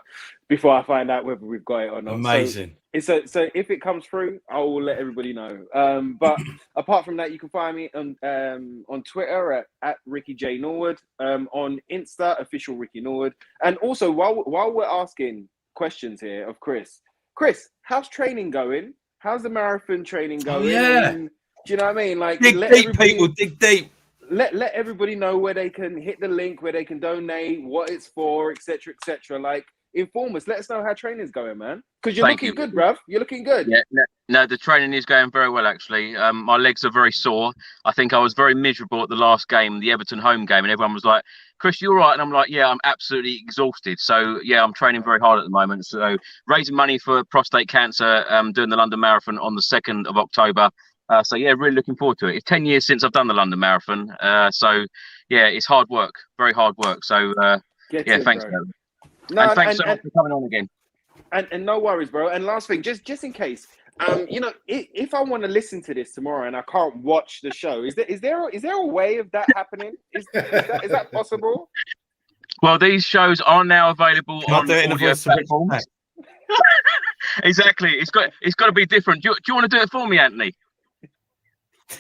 before I find out whether we've got it or not. Amazing. So if it comes through, I will let everybody know. But apart from that, you can find me on Twitter at Ricky J Norwood, on Insta official Ricky Norwood, and also while we're asking questions here of Chris, how's training going? How's the marathon training going? Yeah. Do you know what I mean? Like, dig deep. Let everybody know where they can hit the link, where they can donate, what it's for, etc., etc. Like, inform us. Let us know how training's going, man. Because you're Thank looking you. good, bruv. You're looking good. Yeah, no, the training is going very well, actually. My legs are very sore. I think I was very miserable at the last game, the Everton home game, and everyone was like, Chris, you all right? And I'm like, yeah, I'm absolutely exhausted. So, yeah, I'm training very hard at the moment. So, raising money for prostate cancer, doing the London Marathon on the 2nd of October. So, yeah, really looking forward to it. It's 10 years since I've done the London Marathon. So, yeah, it's hard work, very hard work. So, yeah, thanks, man. No, and thanks so much for coming on again. And no worries, bro. And last thing, just in case, if I want to listen to this tomorrow and I can't watch the show, is there a way of that happening? Is that possible? Well, these shows are now available on audio platforms. Exactly. It's got to be different. Do you want to do it for me, Anthony?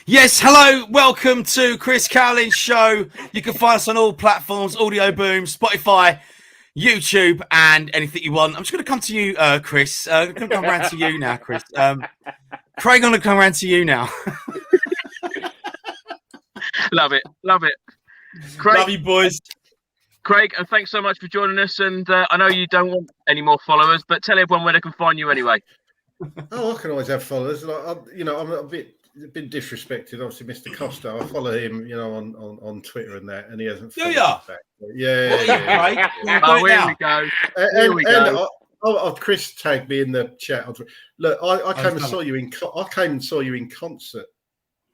Yes, hello, welcome to Chris Cowlin's show. You can find us on all platforms, Audio Boom, Spotify, YouTube, and anything you want. I'm just going to come to you, Chris. I'm going to come around to you now, Chris. Craig, I'm going to come around to you now. Love it. Craig, love you, boys. Craig, and thanks so much for joining us. And I know you don't want any more followers, but tell everyone where they can find you anyway. Oh, I can always have followers. Like, I'm a bit disrespected. Obviously, Mr. Costa. I follow him, on Twitter and that, and he hasn't. Do ya? Back. Yeah. Oh, here we go. Here we go. Chris tagged me in the chat. Look, I came and saw you in. I came and saw you in concert.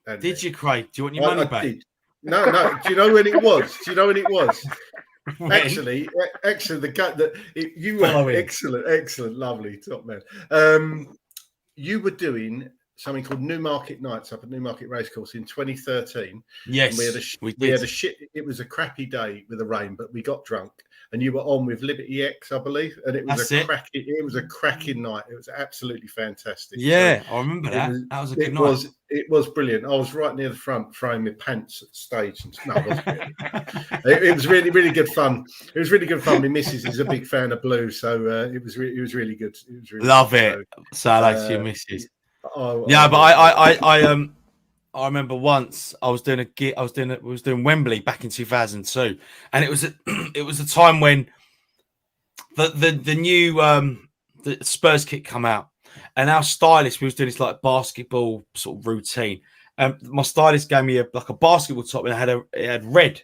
Andy. Did you, Craig? Do you want your money back? Did. No. Do you know when it was? Actually, the guy that you were excellent, lovely, top man. You were doing something called Newmarket Nights up at Newmarket Racecourse in 2013. Yes, and we had a shit. It was a crappy day with the rain, but we got drunk, and you were on with Liberty X, I believe, and it was It was a cracking night. It was absolutely fantastic. Yeah, so I remember that. That was a good night. It was brilliant. I was right near the front, throwing my pants at stage. It was really, really good fun. It was really good fun. My missus is a big fan of blues, so it was really good. It was really love good. it. So I like your missus. Yeah, but I remember once I was doing a gig. We was doing Wembley back in 2002, and it was a time when the new the Spurs kit come out, and our stylist, we was doing this like basketball sort of routine, and my stylist gave me a basketball top, and it had red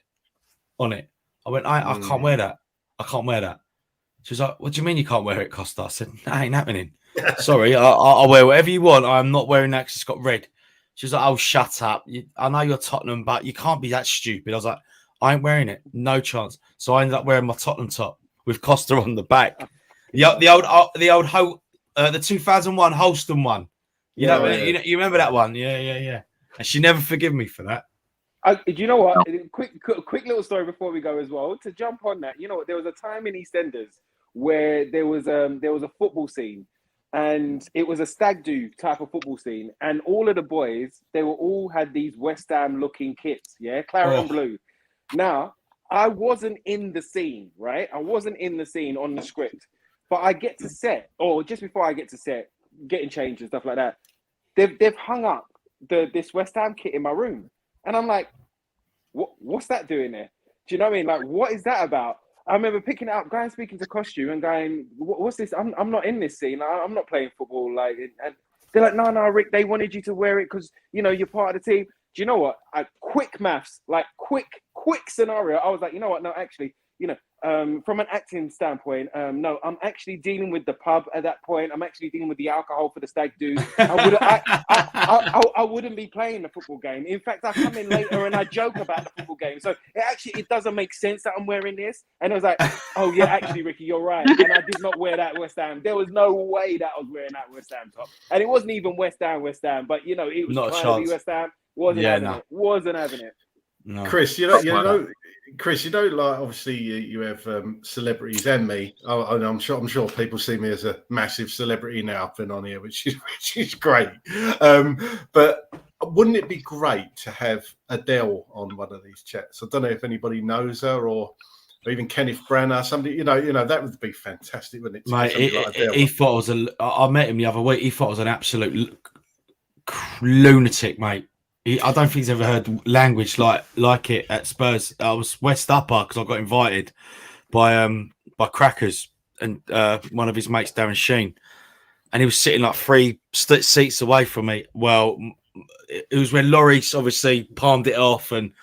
on it. I went, I can't wear that. I can't wear that. She was like, "What do you mean you can't wear it, Costa?" I said, "That ain't happening." Sorry, I'll wear whatever you want. I'm not wearing that because it's got red. She was like, "Oh, shut up. I know you're Tottenham, but you can't be that stupid." I was like, "I ain't wearing it. No chance." So I ended up wearing my Tottenham top with Costa on the back. The old 2001 Holston one. You remember that one? Yeah. And she never forgave me for that. Do you know what? Quick little story before we go as well. To jump on that, there was a time in EastEnders where there was a football scene. And it was a stag do type of football scene. And all of the boys, they all had these West Ham looking kits, claret and blue. Now, I wasn't in the scene, right? I wasn't in the scene on the script. But I get to set, or just before I get to set, getting changed and stuff like that, they've hung up this West Ham kit in my room. And I'm like, what's that doing there? Do you know what I mean? Like, what is that about? I remember picking it up, going speaking to costume and going, "What's this? I'm not in this scene. I'm not playing football." Like, and they're like, "No, Rick. They wanted you to wear it because you're part of the team." Do you know what? Quick maths, like quick scenario. I was like, you know what? No, actually, from an acting standpoint, no, I'm actually dealing with the pub at that point. I'm actually dealing with the alcohol for the stag do. I wouldn't be playing the football game. In fact, I come in later and I joke about the football game. So it doesn't make sense that I'm wearing this. And I was like, oh yeah, actually, Ricky, you're right. And I did not wear that West Ham. There was no way that I was wearing that West Ham top. And it wasn't even West Ham, but it was not trying to be West Ham. Wasn't having it. No. Chris, Chris, like obviously you have celebrities and me. I'm sure people see me as a massive celebrity now. I've been on here, which is great. But wouldn't it be great to have Adele on one of these chats? I don't know if anybody knows her or even Kenneth Branagh. Somebody, that would be fantastic, wouldn't it? Mate, he thought I met him the other week. He thought I was an absolute lunatic, mate. I don't think he's ever heard language like it at Spurs. I was West Upper because I got invited by Crackers and one of his mates, Darren Sheen, and he was sitting like 3 seats away from me. Well, it was when Lloris obviously palmed it off and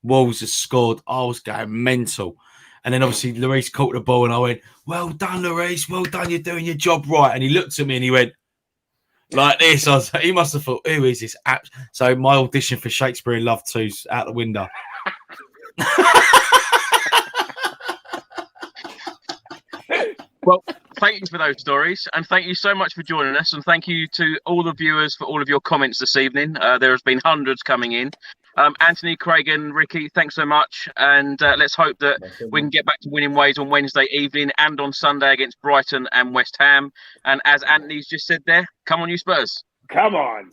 Wolves has scored. I was going mental. And then obviously Lloris caught the ball and I went, well done, Lloris. Well done. You're doing your job right. And he looked at me and he went like this. I was like, he must have thought, who is this? So my audition for Shakespeare in Love 2's out the window. Well, thank you for those stories, and thank you so much for joining us, and thank you to all the viewers for all of your comments this evening. There has been hundreds coming in. Anthony, Craig and Ricky, thanks so much, and let's hope that we can get back to winning ways on Wednesday evening and on Sunday against Brighton and West Ham. And as Anthony's just said there, come on you Spurs. Come on.